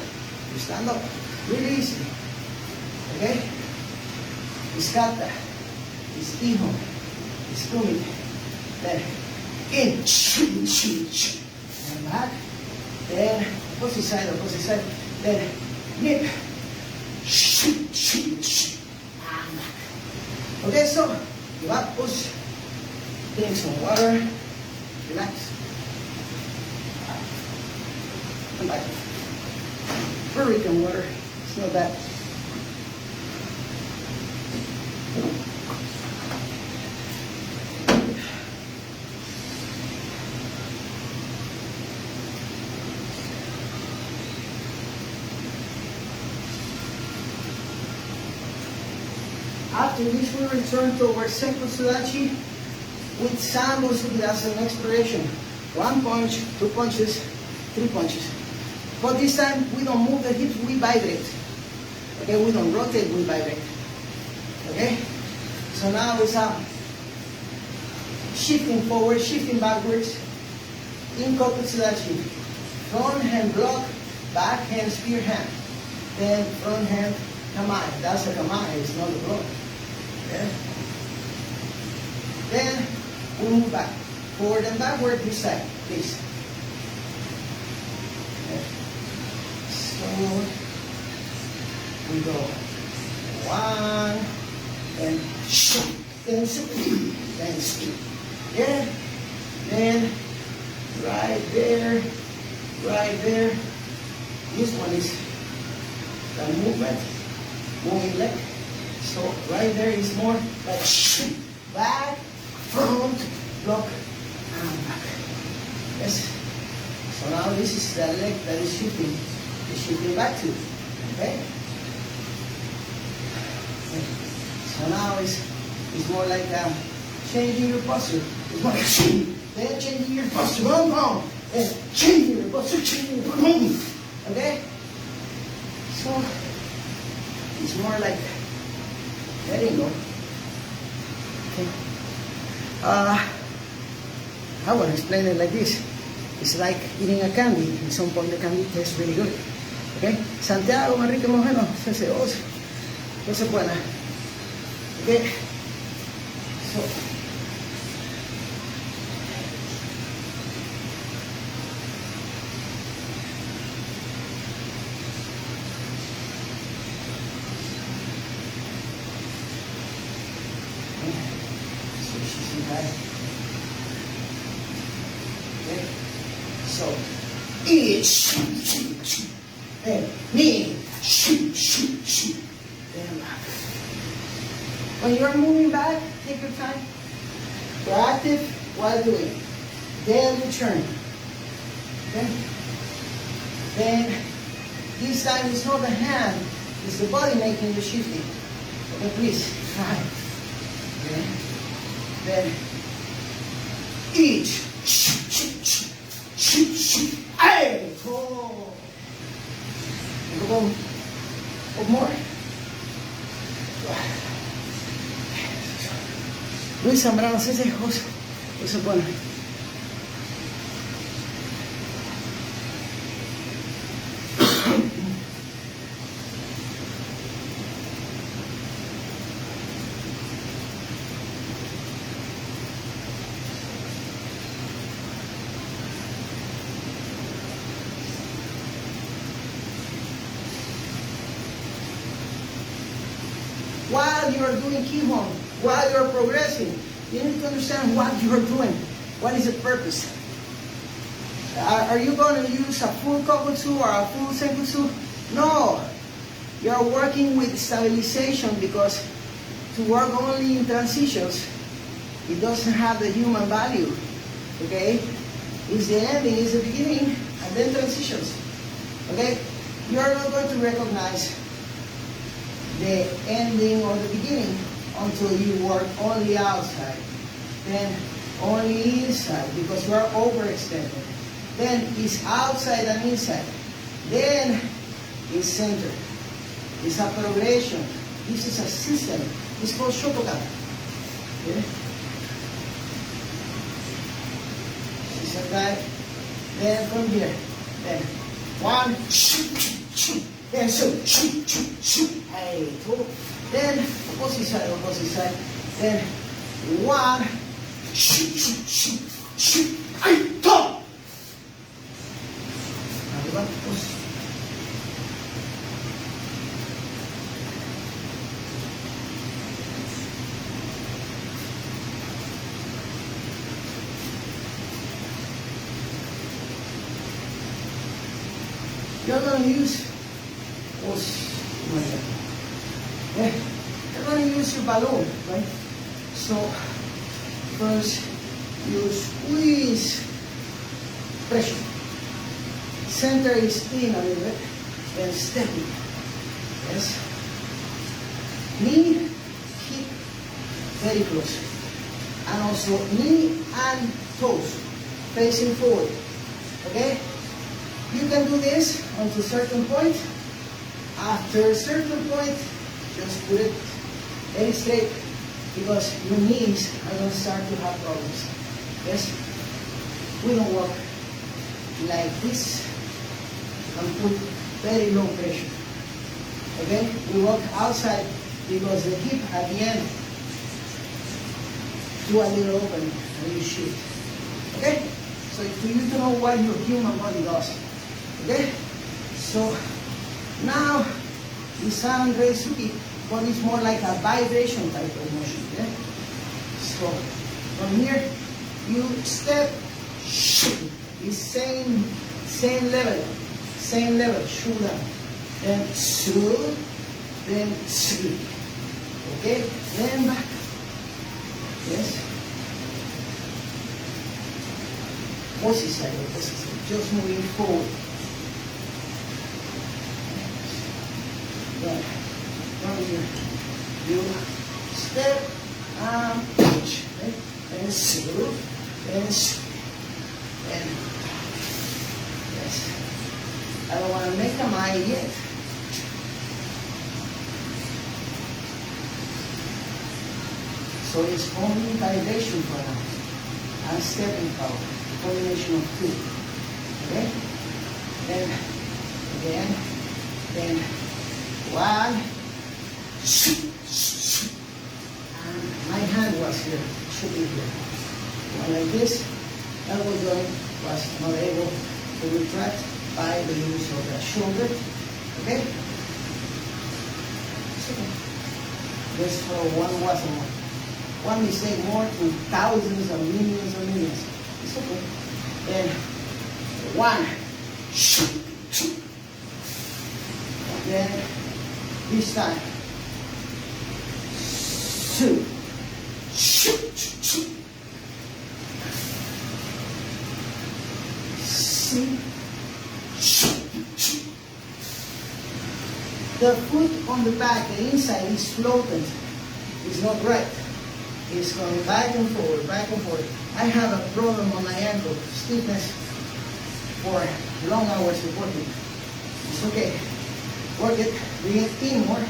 You stand up. Really easy. Okay? It's kata. It's ihon. It's kumi. Then in. back, then opposite side, then nip, shoot, and back. Okay, so you have push, drink some water, relax, come back. Hurricane water, it's not bad. After this, we return to our second sudachi with some Ossu as an exploration. 1 punch, 2 punches, 3 punches. But this time, we don't move the hips, we vibrate. Okay, we don't rotate, we vibrate. Okay? So now it's shifting forward, shifting backwards. In couple sudachi. Front hand block, back hand spear hand. Then front hand kamae. That's a kamae, it's not a block. Okay? Then we move back. Forward and backward this side, please. Okay. So we go 1 and shoot, then split, then split. Yeah. Then right there. This one is the movement, moving leg. So right there is more like shoot, back, front, block, and back. Yes. So now this is the leg that is shifting. It's shifting back to. Okay. So now it's more like changing your posture. It's more like shoot, then changing your posture, boom, then changing your posture, boom. Okay. So it's more like letting go. Okay. I want to explain it like this. It's like eating a candy. At some point the candy tastes really good. Okay? Santiago, Manrique Mojeno, says Ossu. Cosa buena. Okay? So, okay. So, each, and knee, shoot, and back. When you're moving back, take your time. Proactive while doing. Then return. Okay? Then, this time it's not the hand, it's the body making the shifting. Okay, please, try. Okay? Then, each, shoot, hey, oh. One more. Luis Zambrano, ese es Ossu. Eso es bueno. While you are doing Kihon, while you are progressing, you need to understand what you are doing. What is the purpose? Are you going to use a full kokutsu or a full senkutsu? No. You are working with stabilization because to work only in transitions, it doesn't have the human value. Okay? It's the ending, it's the beginning, and then transitions. Okay? You are not going to recognize the ending or the beginning until you work only outside, then only inside because you are overextended. Then it's outside and inside. Then it's center. It's a progression. This is a system. It's called Shotokan. Okay? It's a guy. Then from here. Then 1, shoot. Then shoot. Hey, 2. Then opposite side. Then 1, shoot. Hey, top. you're going to use, you're going to use your balloon, right? So first you squeeze, pressure. Center is in a little bit, and steady. Yes. Knee, hip, very close. And also knee and toes facing forward. Okay? You can do this until a certain point. After a certain point, just put it very straight because your knees are going to start to have problems. Yes? We don't walk like this and put very low pressure. Okay? We walk outside because the hip at the end do a little open and you shift. Okay? So for you to know what your human body does. Okay? So now you sound very sweet, but it's more like a vibration type of motion. Okay? So from here you step, shoot. It's same level, shoulder. Then through, then through. Okay? Then back. Yes? Opposite side, just moving forward. Then, from here, you step and push. Okay? Then through, then through. Then, yes. I don't want to make a mind yet. So it's only vibration for now. And stepping power. Combination of two. Okay? Then again. Then one. And my hand was here. Should be here. One like this. Elbow joint was not able to retract by the use of the shoulder. Okay? It's okay. Just for one mistake more to thousands and millions and millions. It's okay. Then one. Then this time. Two. See? The foot on the back, the inside is floating. It's not right. It's going back and forward, back and forward. I have a problem on my ankle, stiffness for long hours of working. It's okay. Work it, bring it in more.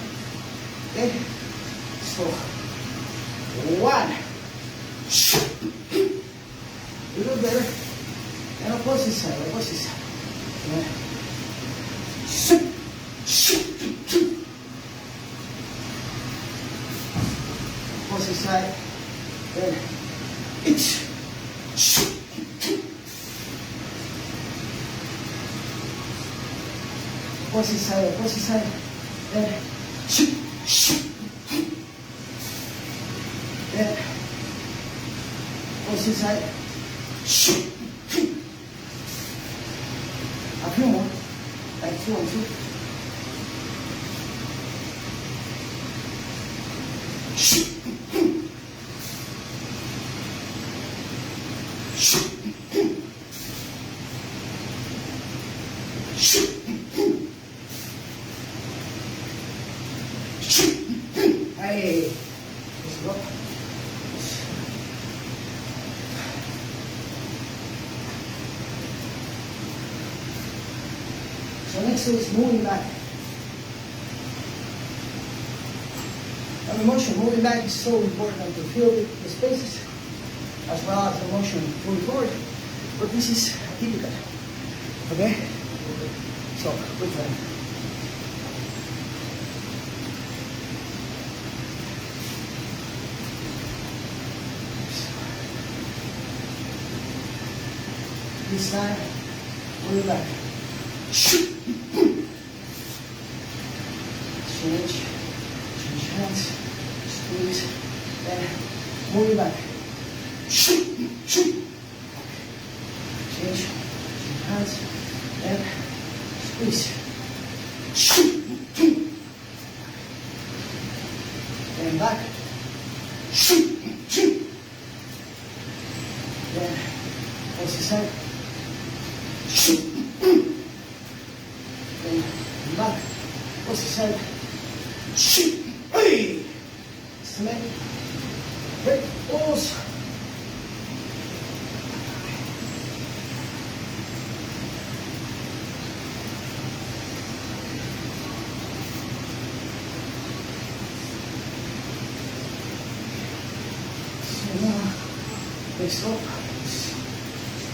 Okay? So, one. A little better. And opposite side, opposite side. Yeah. Opposite side. Then each. Opposite side, opposite side. Then then opposite side. A few more, like 2 and 2. Hey, let's go. So next is moving back. And the motion moving back is so important to feel the spaces as well as the motion moving forward. But this is typical. Okay? So, good time. This time, moving back. Change hands, squeeze, then moving back. Change hands, then Squeeze. And back. Then, opposite side. Then, back. Opposite side. Cement. Break. Pulls.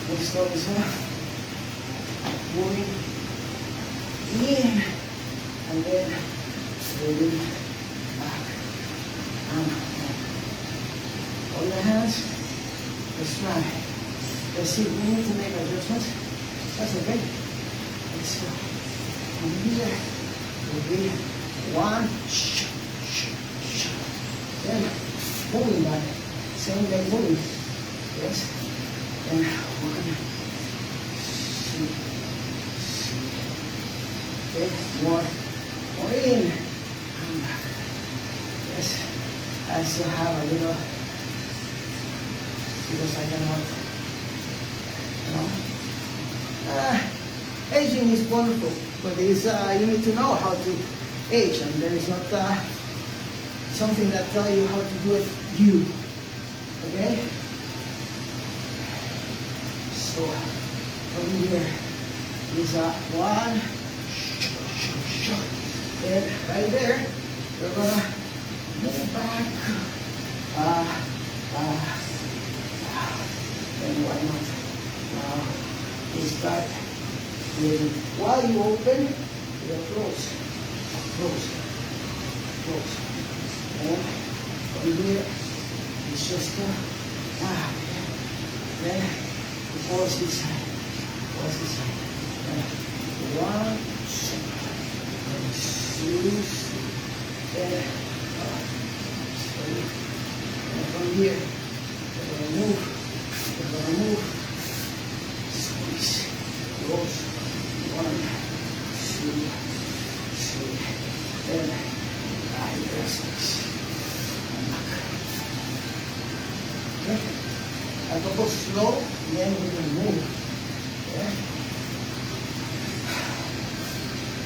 Next stop is moving in and then moving back and up. Hold your hands. Let's try. Let's see if we need to make adjustments. That's okay. Let's go. From here will be 1. Then moving back. Same leg moving. Yes. And 1, 2, 3. Okay. More in and back. Yes. I still have a little because I cannot. Aging is wonderful, but it's you need to know how to age, and there is not something that tell you how to do it. You. Okay? So, from here is 1. Then, right there, we're gonna move back. And why not? Now, we start with, while you open, you close. And from here, it's just then you force this side. And 1, 2, and from here, we're gonna move, squeeze, close, 1, 2, 3, and rest. Okay? I go slow, then we can move. Okay?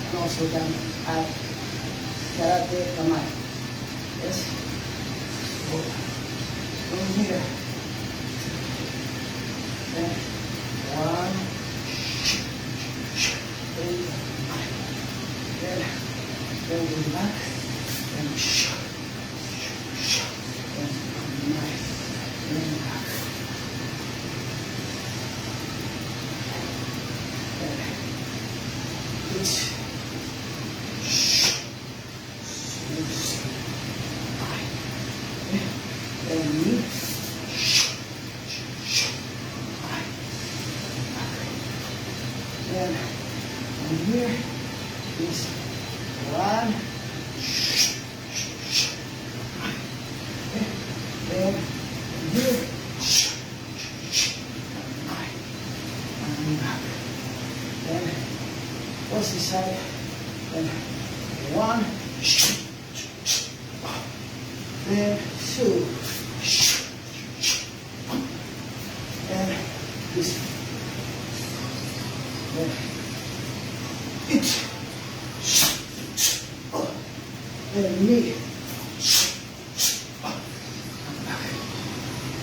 And also can add karate kamai. Yes? So, from here. Then, 1, 2, then we back, and back. Then from here is 1. Then from here and back. Then what's this side? Then 1. Then 2. And this. Then it. Then knee.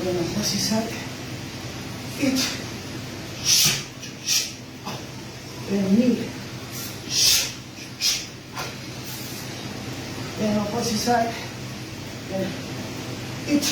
Then on this side. It. Then knee. Then opposite side. Then it.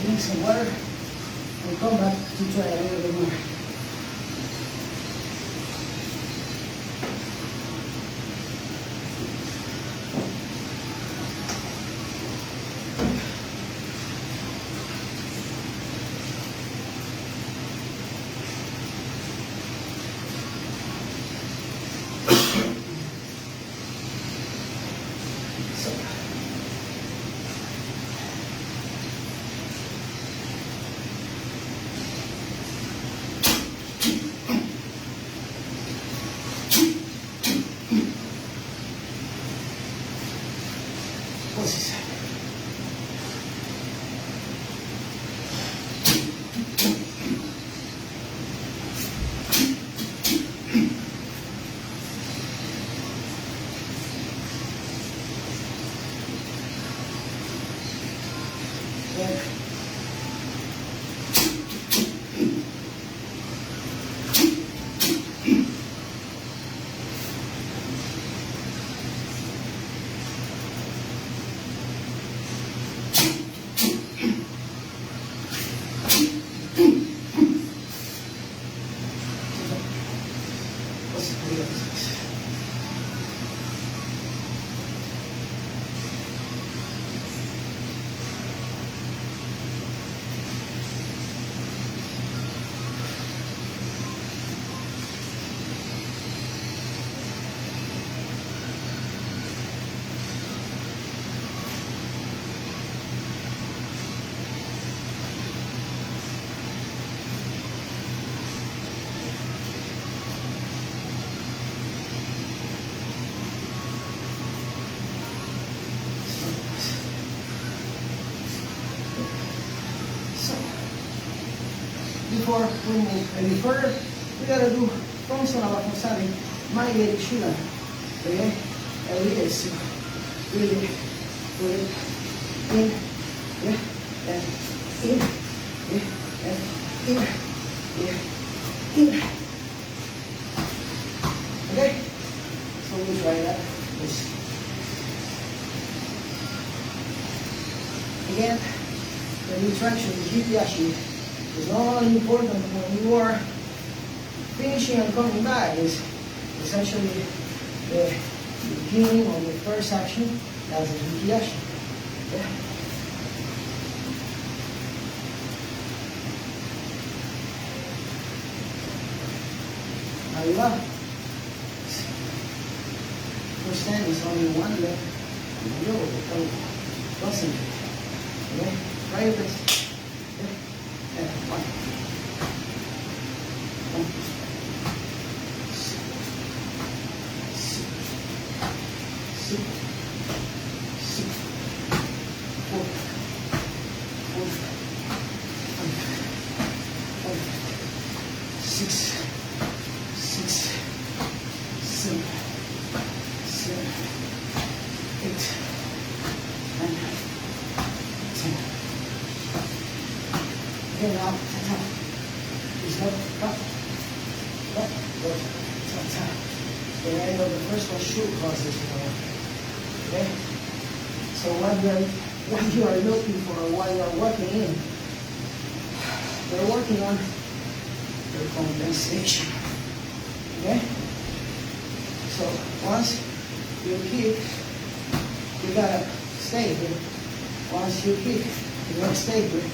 Drink some water and come back to try a little bit more. Poses. Before we move any further, we gotta do from Salamat Masabi, my direction. Okay? And we is really put it in, yeah, and in, yeah, and in, yeah, in. Okay? So we'll try that. Yes. Again, the retraction, the Jipiashi, is not only important when you are finishing and coming back. Is essentially the beginning of the first action as a Jipiashi. Yeah. Ahí va. First time is only one leg. And you will concentrate. Okay? Try your best. And one. Now, is not cut. The end of the first one should cause this one. Okay? So what you are looking for, what you are working in, they're working on their compensation. Okay? So once you kick, you gotta stay here. Once you kick, you gotta stay here.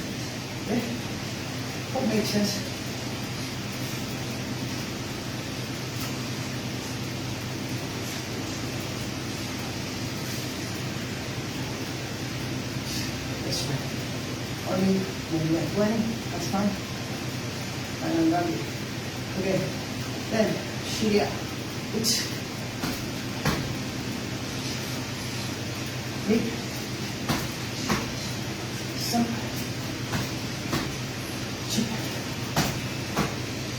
Okay? That makes sense. That's right. Only maybe like 20, that's fine. And I'm done. Okay. Then, Shirya. It's big. Some.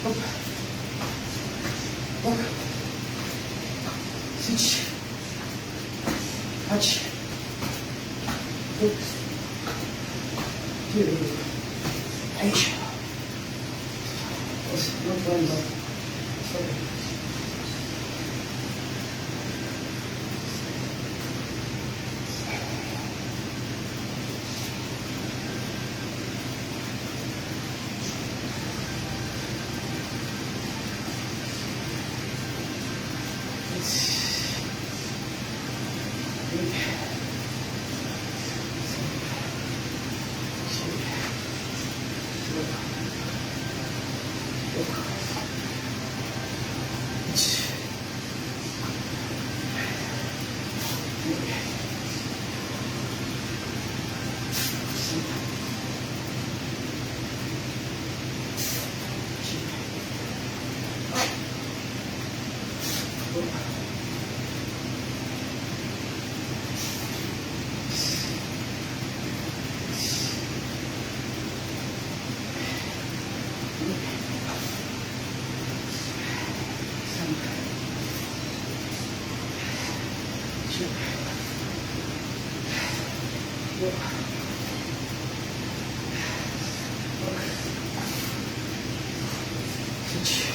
Look. Switch. Touch. Look. Two. Aisha. It's not going well. It's okay. Go. Switch.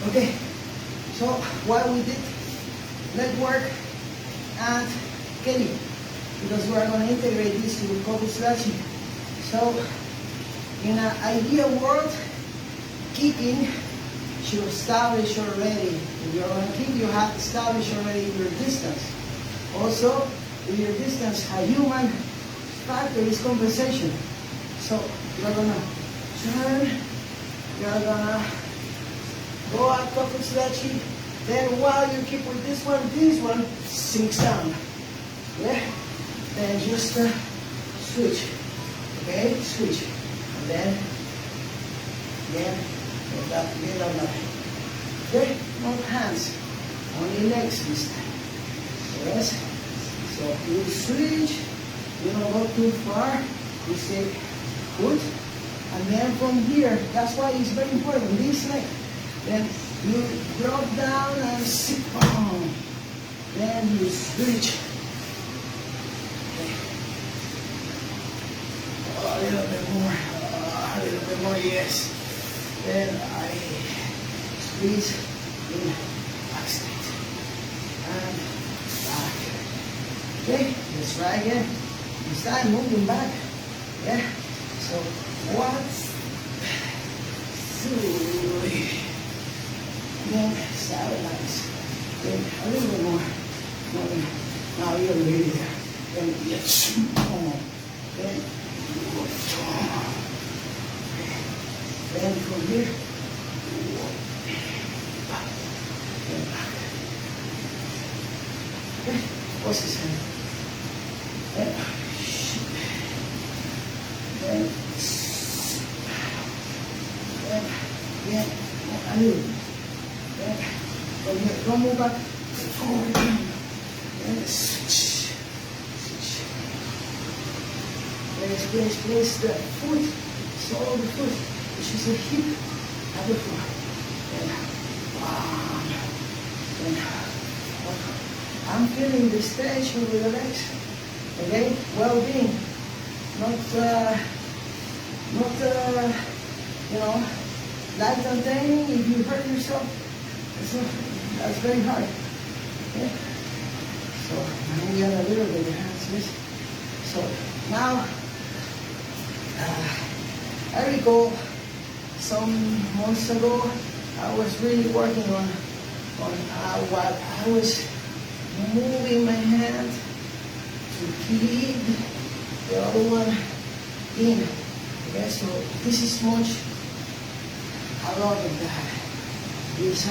Okay, so why we did leg work and kicking, because we are going to integrate this to couple stretching. So in an ideal world, kicking should establish already. If you're going to kick, you have established already your distance. Also, with your distance, a human factor is compensation. So you're going to turn, you're going to go up couple stretching, then while you keep with this one sinks down. Yeah? Then just switch. Okay? Switch. And then get up. Okay? No hands. Only legs this time. Yes? So you switch, you don't go too far, you stay put, and then from here, that's why it's very important, this leg. Then you drop down and sit on. Then you switch. Okay. A little bit more, yes. Then I squeeze in back straight and back. Okay, let's try again. This time moving back. Yeah. So 1, 2. Then stabilize. Then a little bit more. Now you're really there. Then yes. Then from here. Back. Then back. Okay. What's his hand? Then a little. From here, don't move back, forward, and switch. Place the foot, sole of the foot, which is the hip at the floor. And I'm feeling the stretch over the legs. Okay, well-being, not light on training. If you hurt yourself, that's very hard. Okay? So now we have a little bit of hands. So now I recall some months ago I was really working on what I was moving my hand to keep the other one in. Okay, so this is much a lot of that. This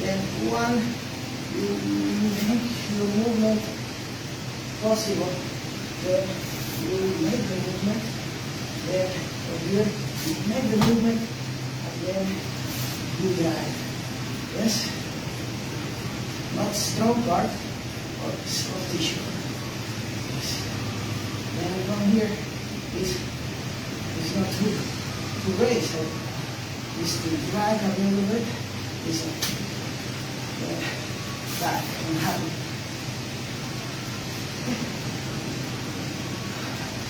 then one, you make your movement possible. Then you make the movement. Then from here you make the movement, and then you drive. Yes? Not strong part, but soft tissue. Yes. Then from here is not too raise, so is to drag a little bit. Is back and happy.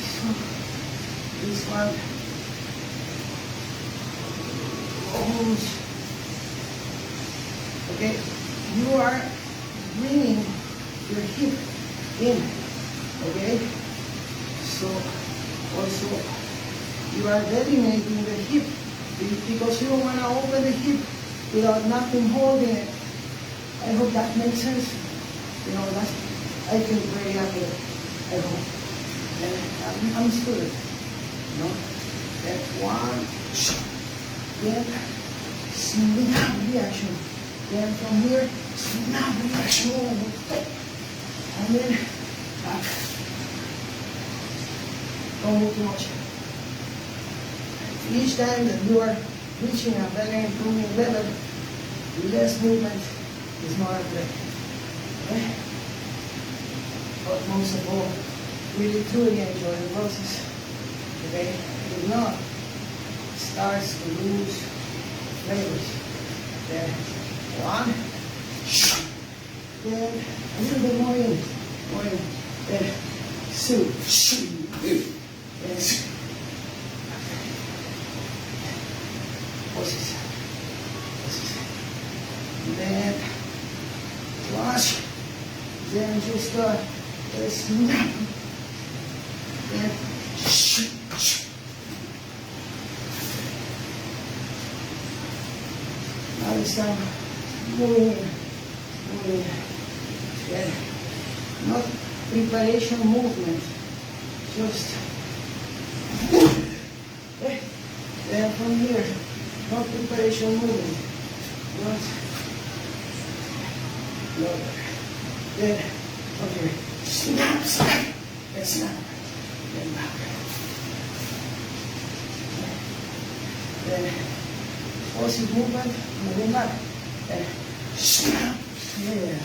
So This one. Almost. Okay. You are bringing your hip in. Okay. So also you are delineating the hip because you don't want to open the hip without nothing holding it. I hope that makes sense. You know, that I feel very happy. I hope. And I'm still, you know. Then one, then snap reaction. Then from here, snap reaction. And then back. Don't move too much. Each time that you are reaching a better improving level, less movement is more accurate. Okay? But most of all, really truly enjoy the process. Okay? If not, it starts to lose flavors. Then one, then a little bit more in, then two, then poses. Then wash. Then just snap. Then now it's time moving. Then not preparation movement. Just then from here, not preparation movement. Then, okay, snap, then snap, then back. Then, positive movement, and then back. Then, snap, yeah.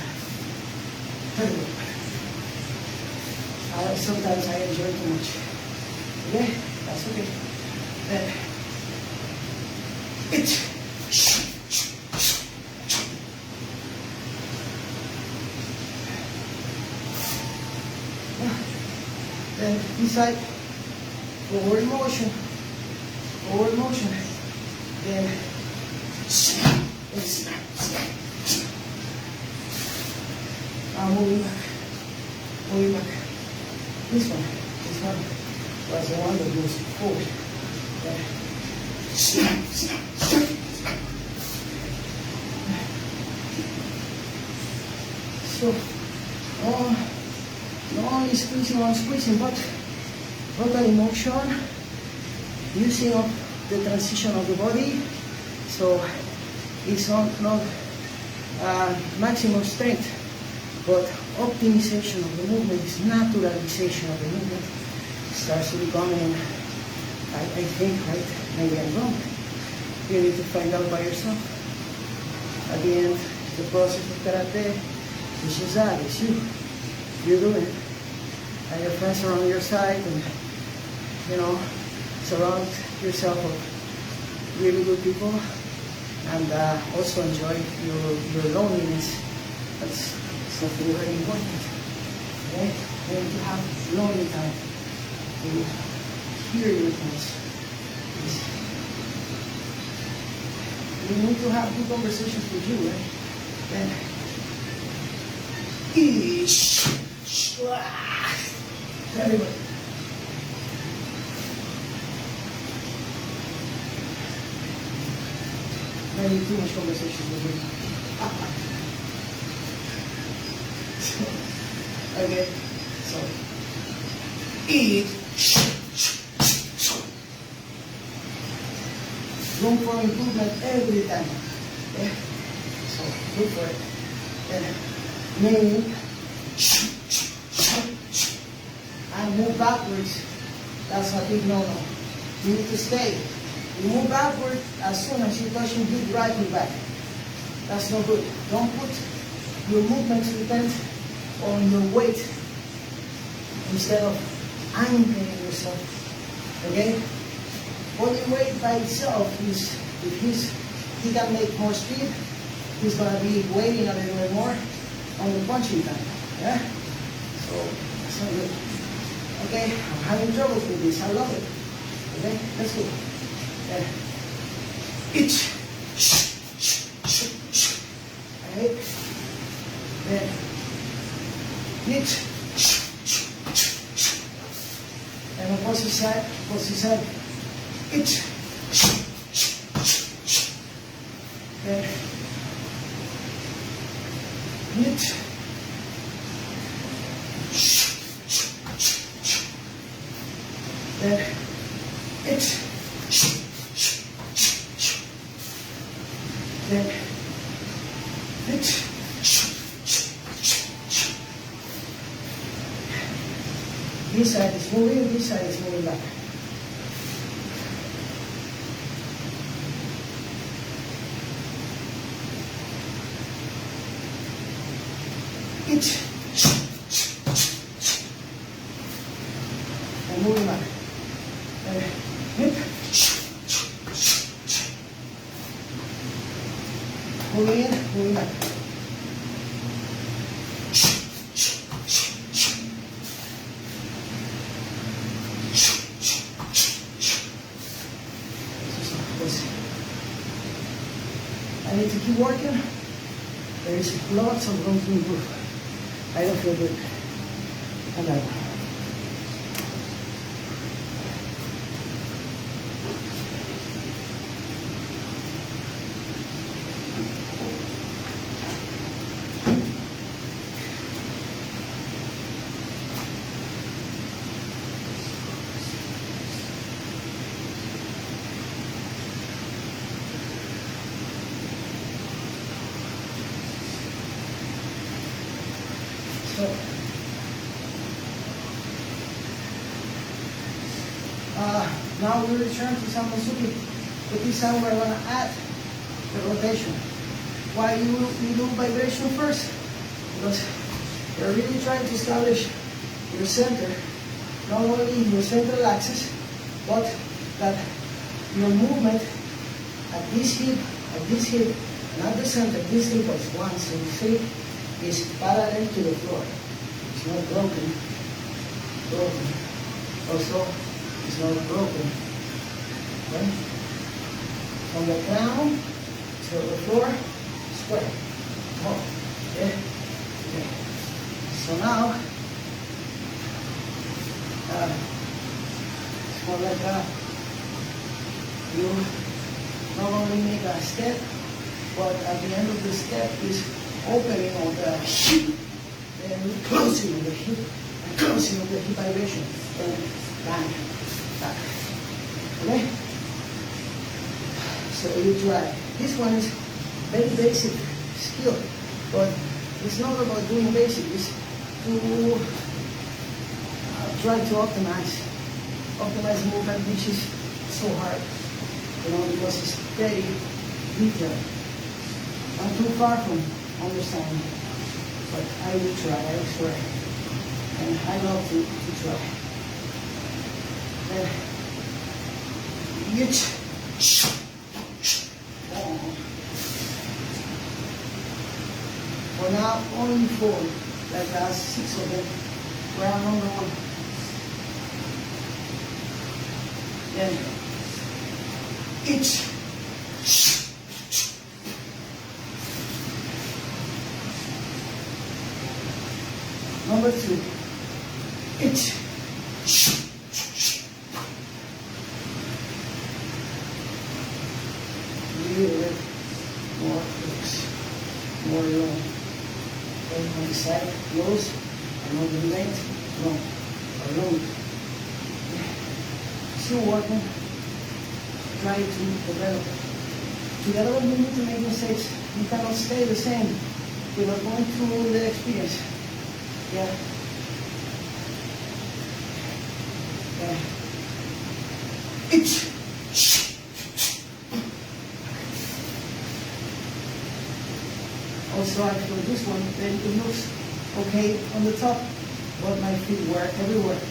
Sometimes I enjoy too much. Okay, that's okay. Then, then inside forward motion, then snap, and snap. Now moving back. This one was the one that goes forward. Then snap. So, not only squeezing, but rotary motion, using up the transition of the body. So it's not maximum strength, but optimization of the movement, is naturalization of the movement. Starts to becoming, I think, right? Maybe I'm wrong. You need to find out by yourself. At the end, the process of karate is just that, it's you. You do it. And your friends are on your side, and you know, surround yourself with really good people, and also enjoy your loneliness. That's something very important. Okay? You need to have lonely time to hear your thoughts. You need to have good conversations with you, right? Then, very good. Maybe too much conversation with you. Okay, so eat. Room for improvement every time. Okay? So look for it. Then name and move backwards. That's a big no-no. You need to stay. You move backward as soon as you touch your hip right and back. That's no good. Don't put your movements depend on your weight instead of anchoring yourself. Okay? Body weight by itself is, if he can make more speed, he's gonna be waiting a little bit more on the punching time. Yeah? So that's not good. Okay, I'm having trouble with this. I love it. Okay, let's go. Itch. Right? Then itch. And opposite side, itch. Then itch. Then itch. Then itch. This side is moving, this side is moving back. Itch. And moving back. Hip. Moving in, moving back. I need to keep working. There is lots of room to improve. I don't feel good. And I So, now we return to some Ossu. But this time we're going to add the rotation. Why you do vibration first? Because you're really trying to establish your center, not only your central axis, but that your movement at this hip, and at the center, this hip is 1, 2, 3, is parallel to the floor. It's not broken. Also, it's not broken. Okay? From the crown to the floor, square. Oh, okay. Okay. So now, it's more like you not only make a step, but at the end of the step is opening of the hip and closing of the hip and closing of the hip vibration and bang, back. Okay? So you try. This one is very basic skill, but it's not about doing basic. It's to try to optimize movement, which is so hard, because it's very detailed. I'm too far from understanding, but I will try, I swear. And I love to try. For now, only 4, like last 6 of them. Round number 1. Then, itch. Number 2, itch. Little bit more close, more long. And on the side, close, and on the length, long, or long. Still working, try to develop. Together when you need to make mistakes, you cannot stay the same without going through the experience. Yeah. Itch. Also, I feel this one, then it looks okay on the top, but my feet work everywhere.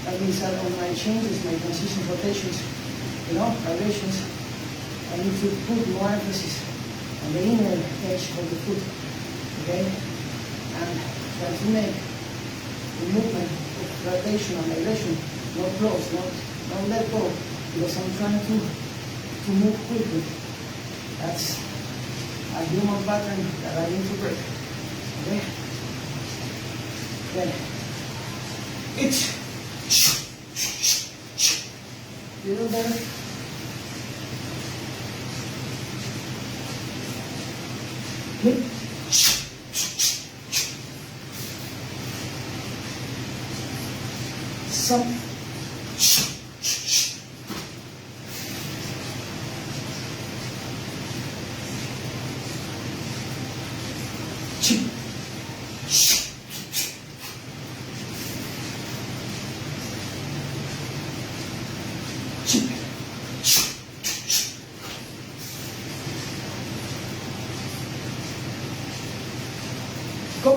That means that on my changes, my transition rotations, vibrations, I need to put more emphasis on the inner edge of the foot, okay? And try to make the movement of rotation and vibration not close, not Don't let go, because I'm trying to move quickly. That's a human pattern that I need to break. Okay? Then, itch. Little better. Hit. Some. Go.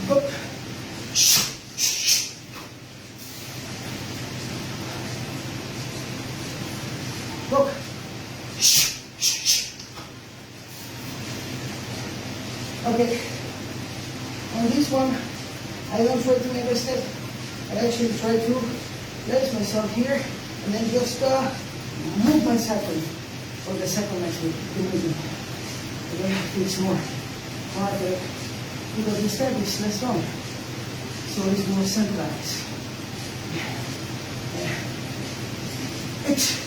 Go. Go. Okay. On this one, I don't try to make a step. I actually try to place myself here and then just move myself for the second actually to movement. Okay, it's more harder because the step is less long, so it's more centralized. It's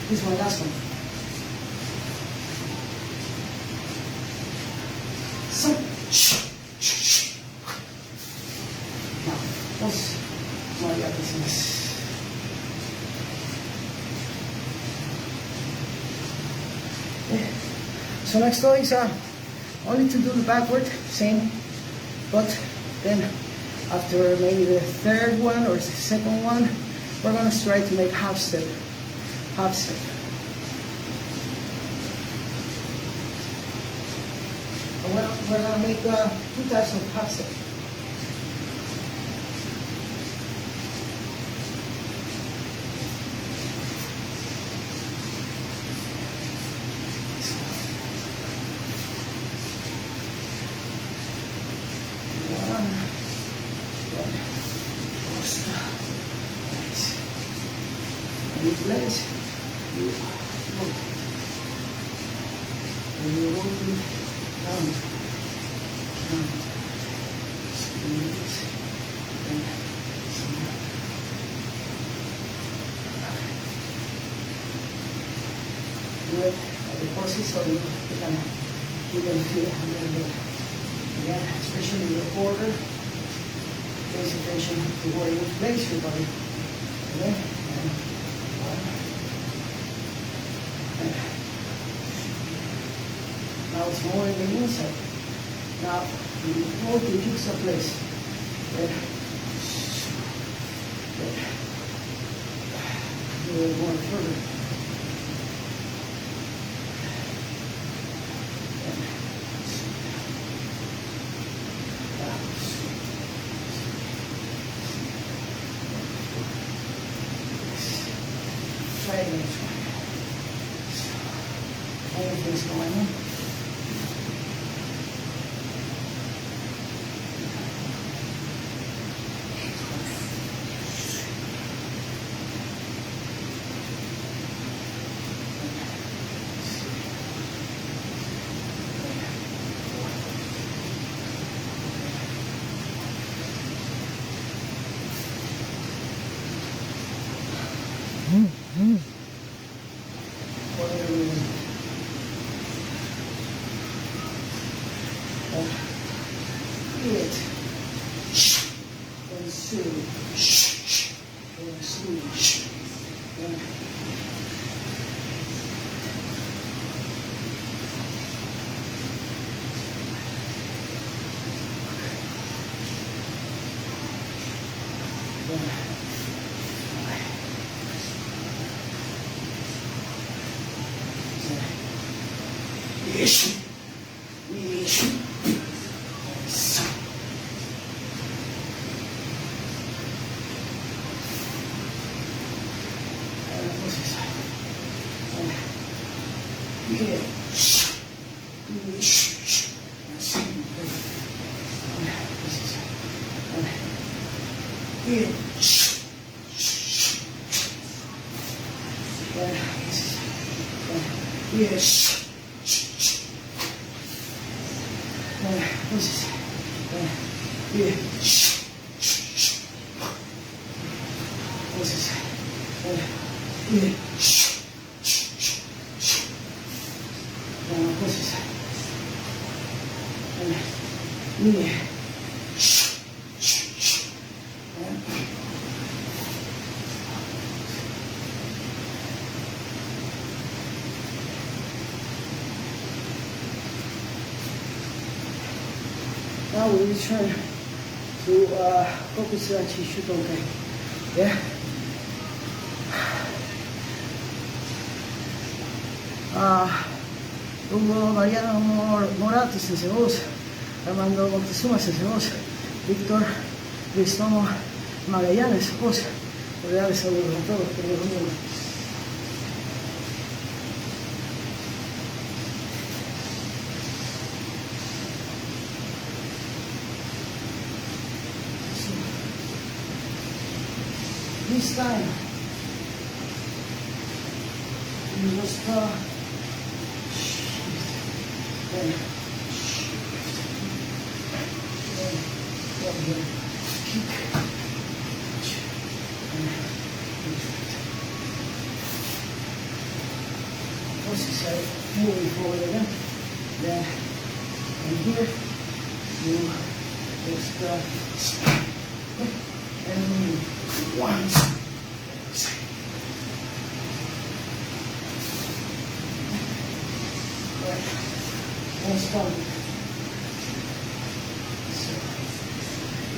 this is my last one. So, now, what's my other things? So next though is only to do the backward, same, but then after maybe the third one or the second one, we're gonna try to make half step. Half step. We're gonna make 2 types of half step. Place, you roll. And you roll down, squeeze, and do it at the forces so you can feel a little bit. Again, especially in the quarter, pay attention to where you place your body. Okay? Now it's more in the inside. Now you go to fix a place. Do it more further. Try again. Everything's going on. Whatever you want. It and soothe and soothe and Here. Here. Yes. Now we return to Kokusachi Shutokai. Yeah. Hugo Mariano Morato Senseos, Armando Moctezuma Senseos, Víctor Cristomo Magallanes, vos, cordiales saludos a todos, queridos amigos. This time, we just moving forward again. Then, and here, you just and one. And stop. So,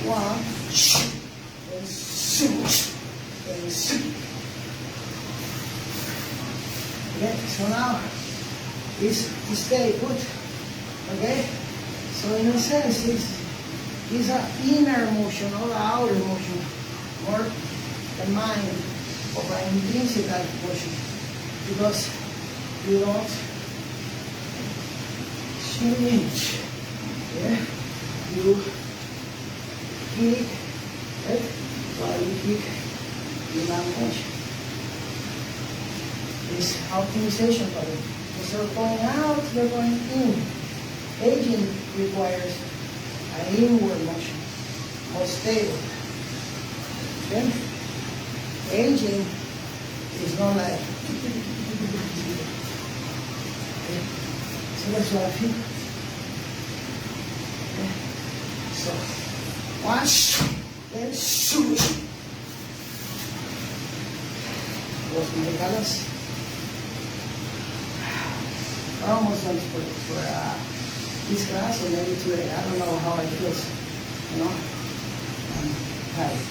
one, and two. Okay, so now is to stay put. Okay, so in a sense, it's an inner motion, not an outer motion, or the mind of an intrinsic motion, because you don't switch. Yeah, you kick, right? While you kick, you not motion. It's optimization for it. Instead of going out, you're going in. Aging requires an inward motion, more stable. Okay? Aging is not like, okay? So that's what I feel. Okay? So, wash, then switch. Los mexicanos. Almost done for this class, or maybe today. I don't know how it feels, you know. I'm tired,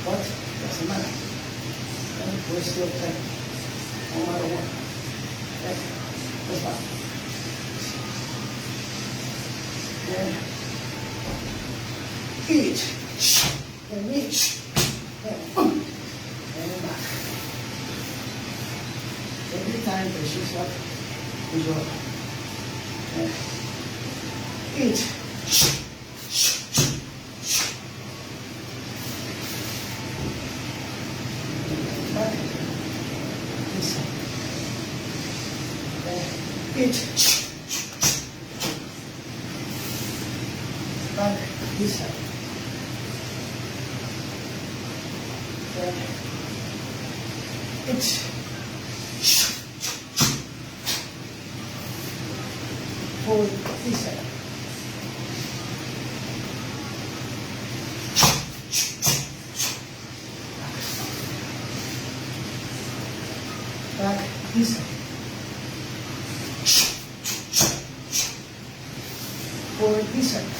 but doesn't matter. Okay? We're still tired, no matter what. Okay, let's go. Then eat, then reach, and back. Every time they shoot up. Enjoy. Okay. Eat. Back. This side. Okay. Eat. Back. This side. Okay. Eat. Forward this side. Back this side. Forward this side.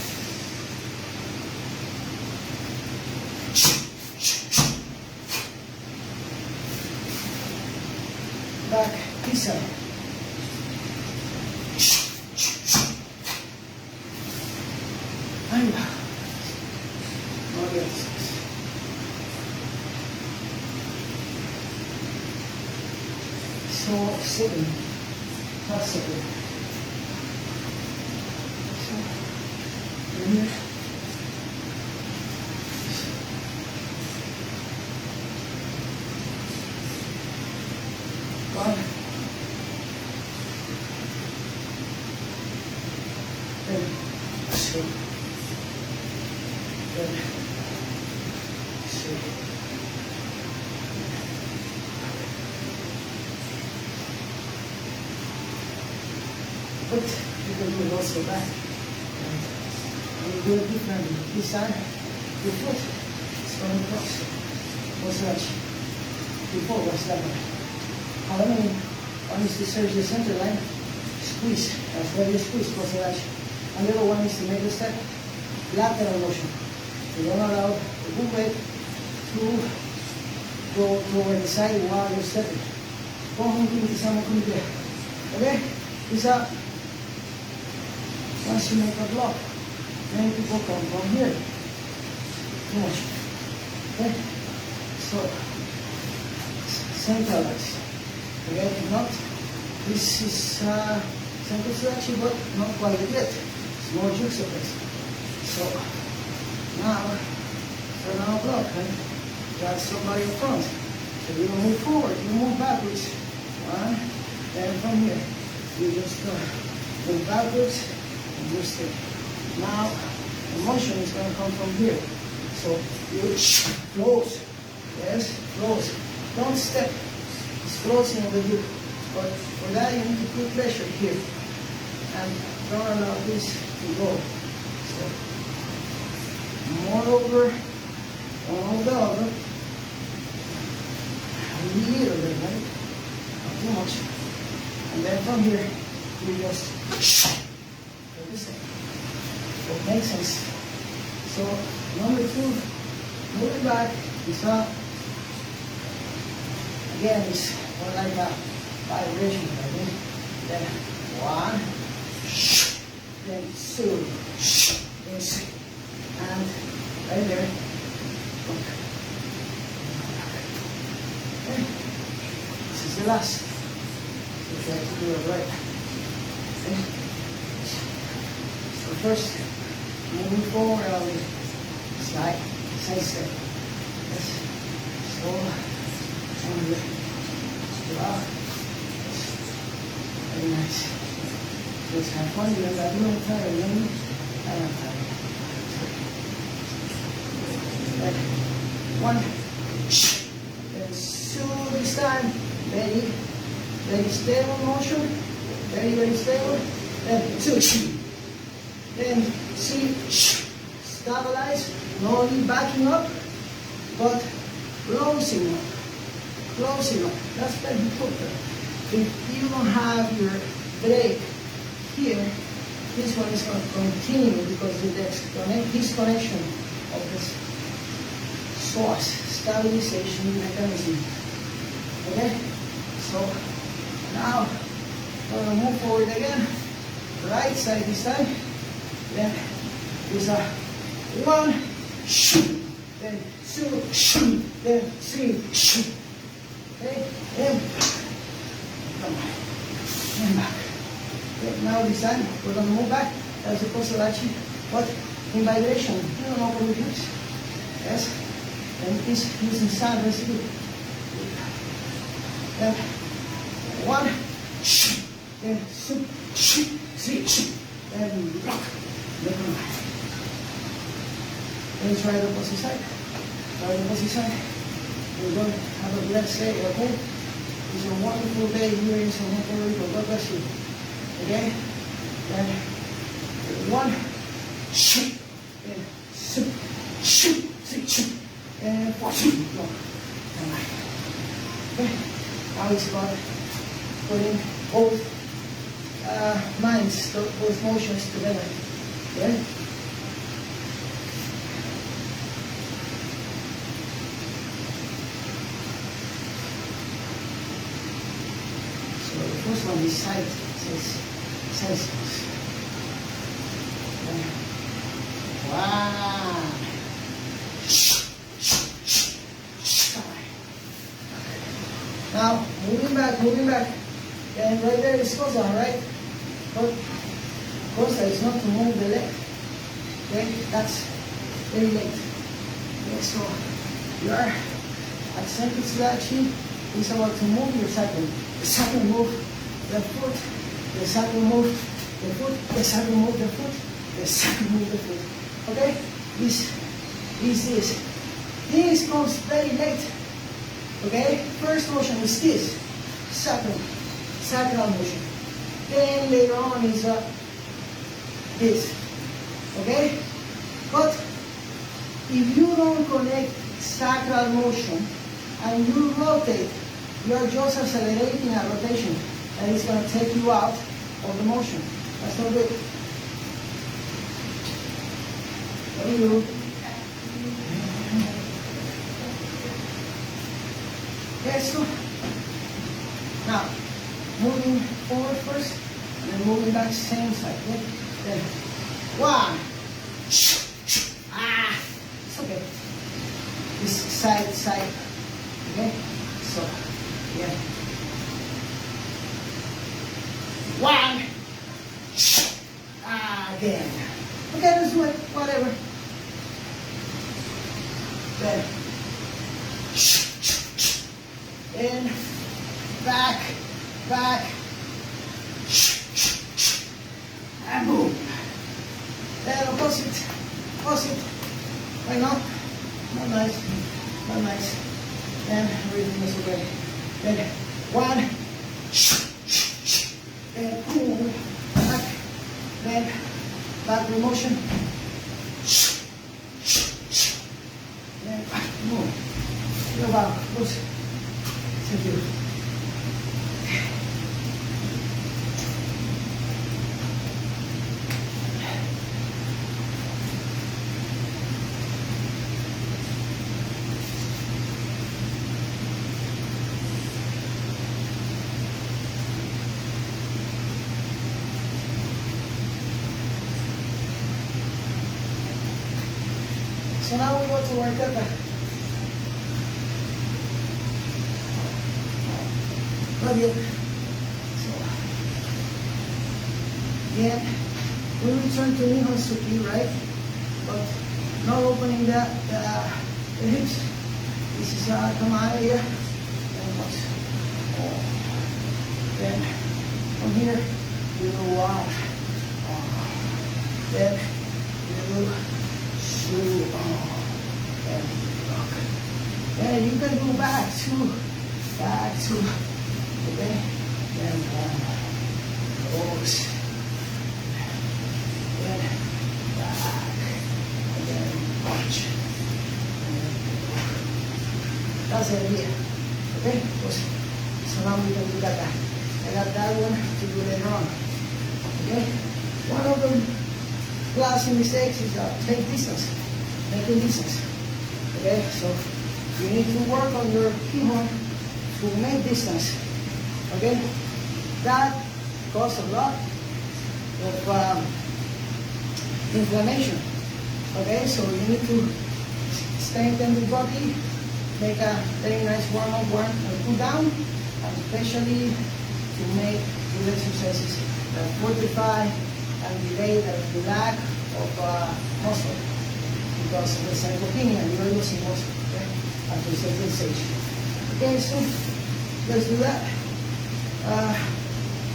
Back this side. So sitting possible. So, here. One. Then, two. Then, three. But you can do it also back. And you do it differently. This side, your foot is going to cross. What's that? Before was that one. However, one is to search the center line, squeeze. That's where you squeeze, cross. And the other one is to make a step, lateral motion. You don't allow the good weight to go toward the side while you're stepping. Okay? This up. Once you make a block, then people come from here. Too much. Okay? So, centralize. Okay? Not, this is central stretching, but not quite yet. It's more juxtaposed. So, now, turn our block, right? Got somebody in front. So you don't move forward, you move backwards. One, then from here, you just move backwards. Just now, the motion is going to come from here. So you close, yes, close. Don't step. It's closing of the hip. But for that, you need to put pressure here, and don't allow this to go. So more over, one over the other. A little bit, right? Not too much. And then from here, you just. So it makes sense. So number 2, moving back is up. Again, it's more like a vibration, right? Then 1, then 2, then 3, and right there. Okay. This is the last. So try to do it right. Okay. So first, moving forward on the side step. Yes. So, on the block. Very nice. Let's have fun. You don't got to know tired. I am tired. Like 1, then 2 this time. Very stable motion. Very stable. Then 2. Then see, stabilize, not only backing up, but closing up. Closing up. That's very important. If you don't have your break here, this one is going to continue because of this connection of this source stabilization mechanism. Okay? So now we're going to move forward again. Right side this time. Then is a 1, then 2, then 3. Okay, and come on, and back. Okay, now this time we're going to move back as opposed to actually, but in vibration. You don't know what it is. Yes, and it is using sound very good. Then 1, then 2, 3, and rock. Then try the opposite side. Try the opposite side. We're going to have a blessed day, okay? It's a wonderful day here in San Puerto Rico. God bless you. Okay? Then 1, then 2, 3, and 4, go. Okay? Now it's about putting both minds, both motions together. Okay? So the first one is side senses. Wow. Now moving back. And right there is cosa, right? But cosa is not to move the leg. Okay, that's very late. Okay, so you are at second selection. It's about to move your second. The second move the foot. The second move the foot. The second move the foot. The second move the foot. Okay, this. This comes very late. Okay, first motion is this. Second motion. Then later on is this. Okay? But if you don't connect sacral motion and you rotate, you're just accelerating a rotation and it's going to take you out of the motion. That's not good. What do you do? Okay, so now moving forward first and then moving back same side. Okay? Then one. It's okay. This side. Okay? So, yeah. One. Again. Okay, let's do it. Whatever. Then. In. Back. And move. Then opposite. Why not? Not nice. Then everything is okay. Then one. Then pull back. Then back motion. Then move. Go back. Push. Thank you. So now we want to work out that. Not yet. So again, we return to Nihon right? But not opening the hips. This is come out here. And watch. Then from here we will walk. Then we will and rock. Then you can go back to, okay? Then close. Then back. And then punch. That's the idea. Okay? So now we can do that. I got that one to do later on. Okay? One of them classic mistakes is making distance. Okay, so you need to work on your keyhole to make distance. Okay, that causes a lot of inflammation. Okay, so you need to strengthen the body, make a very nice warm-up, and cool down, and especially to make good exercises that fortify and delay the lack of muscle, because of the sarcopenia, you're losing muscle, okay, at a certain stage. Okay, so let's do that.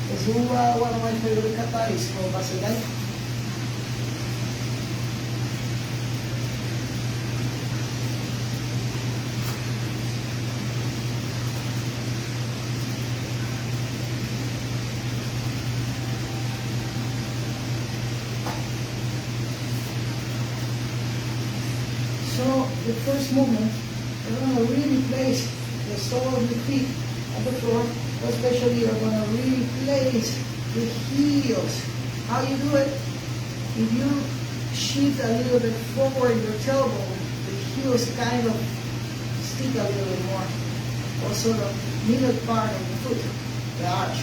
Let's do one of my favorite kata is called Basagai. So the first movement, you're going to really place the sole of your feet on the floor, especially you're going to really place the heels. How you do it? If you shift a little bit forward your tailbone, the heels kind of stick a little bit more. Also the middle part of the foot, the arch.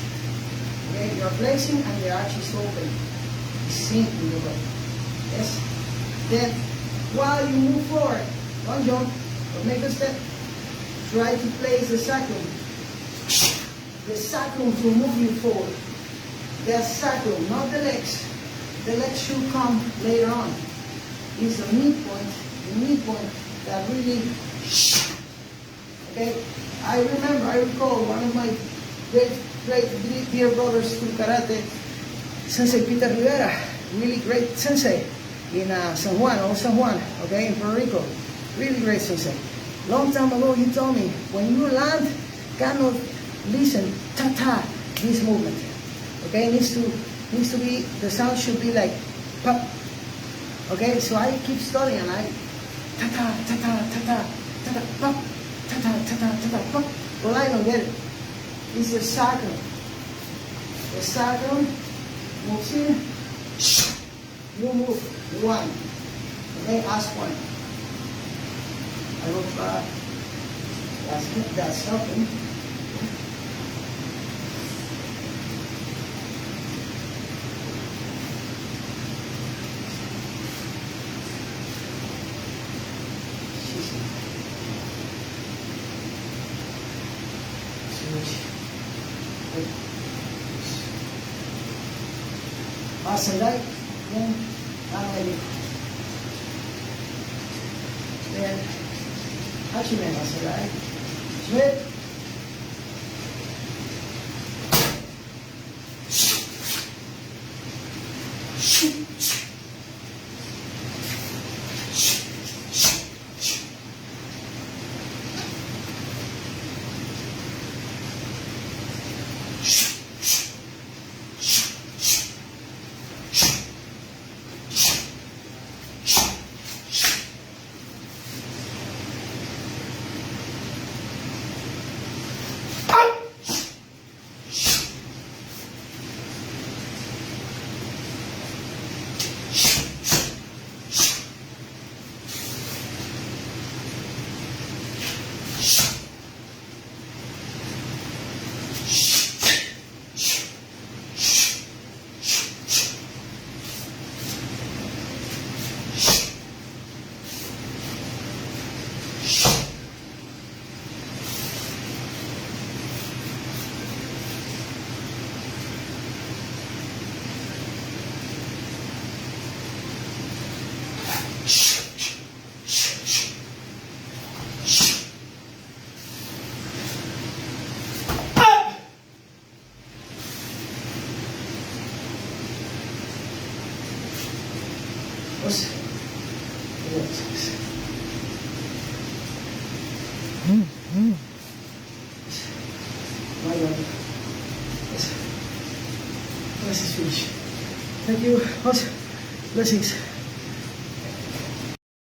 Okay, you're placing and the arch is open. Sink in the way. Yes? Then while you move forward, don't jump, but make a step. Try to place the sacrum the sacrum to move you forward. The sacrum, not the legs. The legs should come later on. It's the midpoint that really, okay? I recall one of my great dear brothers to karate, Sensei Peter Rivera, really great sensei in San Juan, okay, in Puerto Rico. Really great sensei. Long time ago, he told me, when you land, cannot listen, ta-ta, this movement. Okay, needs to be, the sound should be like pop. Okay, so I keep studying and I ta-ta, ta-ta, ta-ta, ta-ta, pop, ta-ta, ta-ta, ta-ta, pop. Well, I don't get it. It's the sacrum. The sacrum moves in, you move one. Okay, ask one. I hope that's helping. Masaday, yan, nangalit. Then, Hachime Masaday, Smith, This is finished. Thank you. Blessings.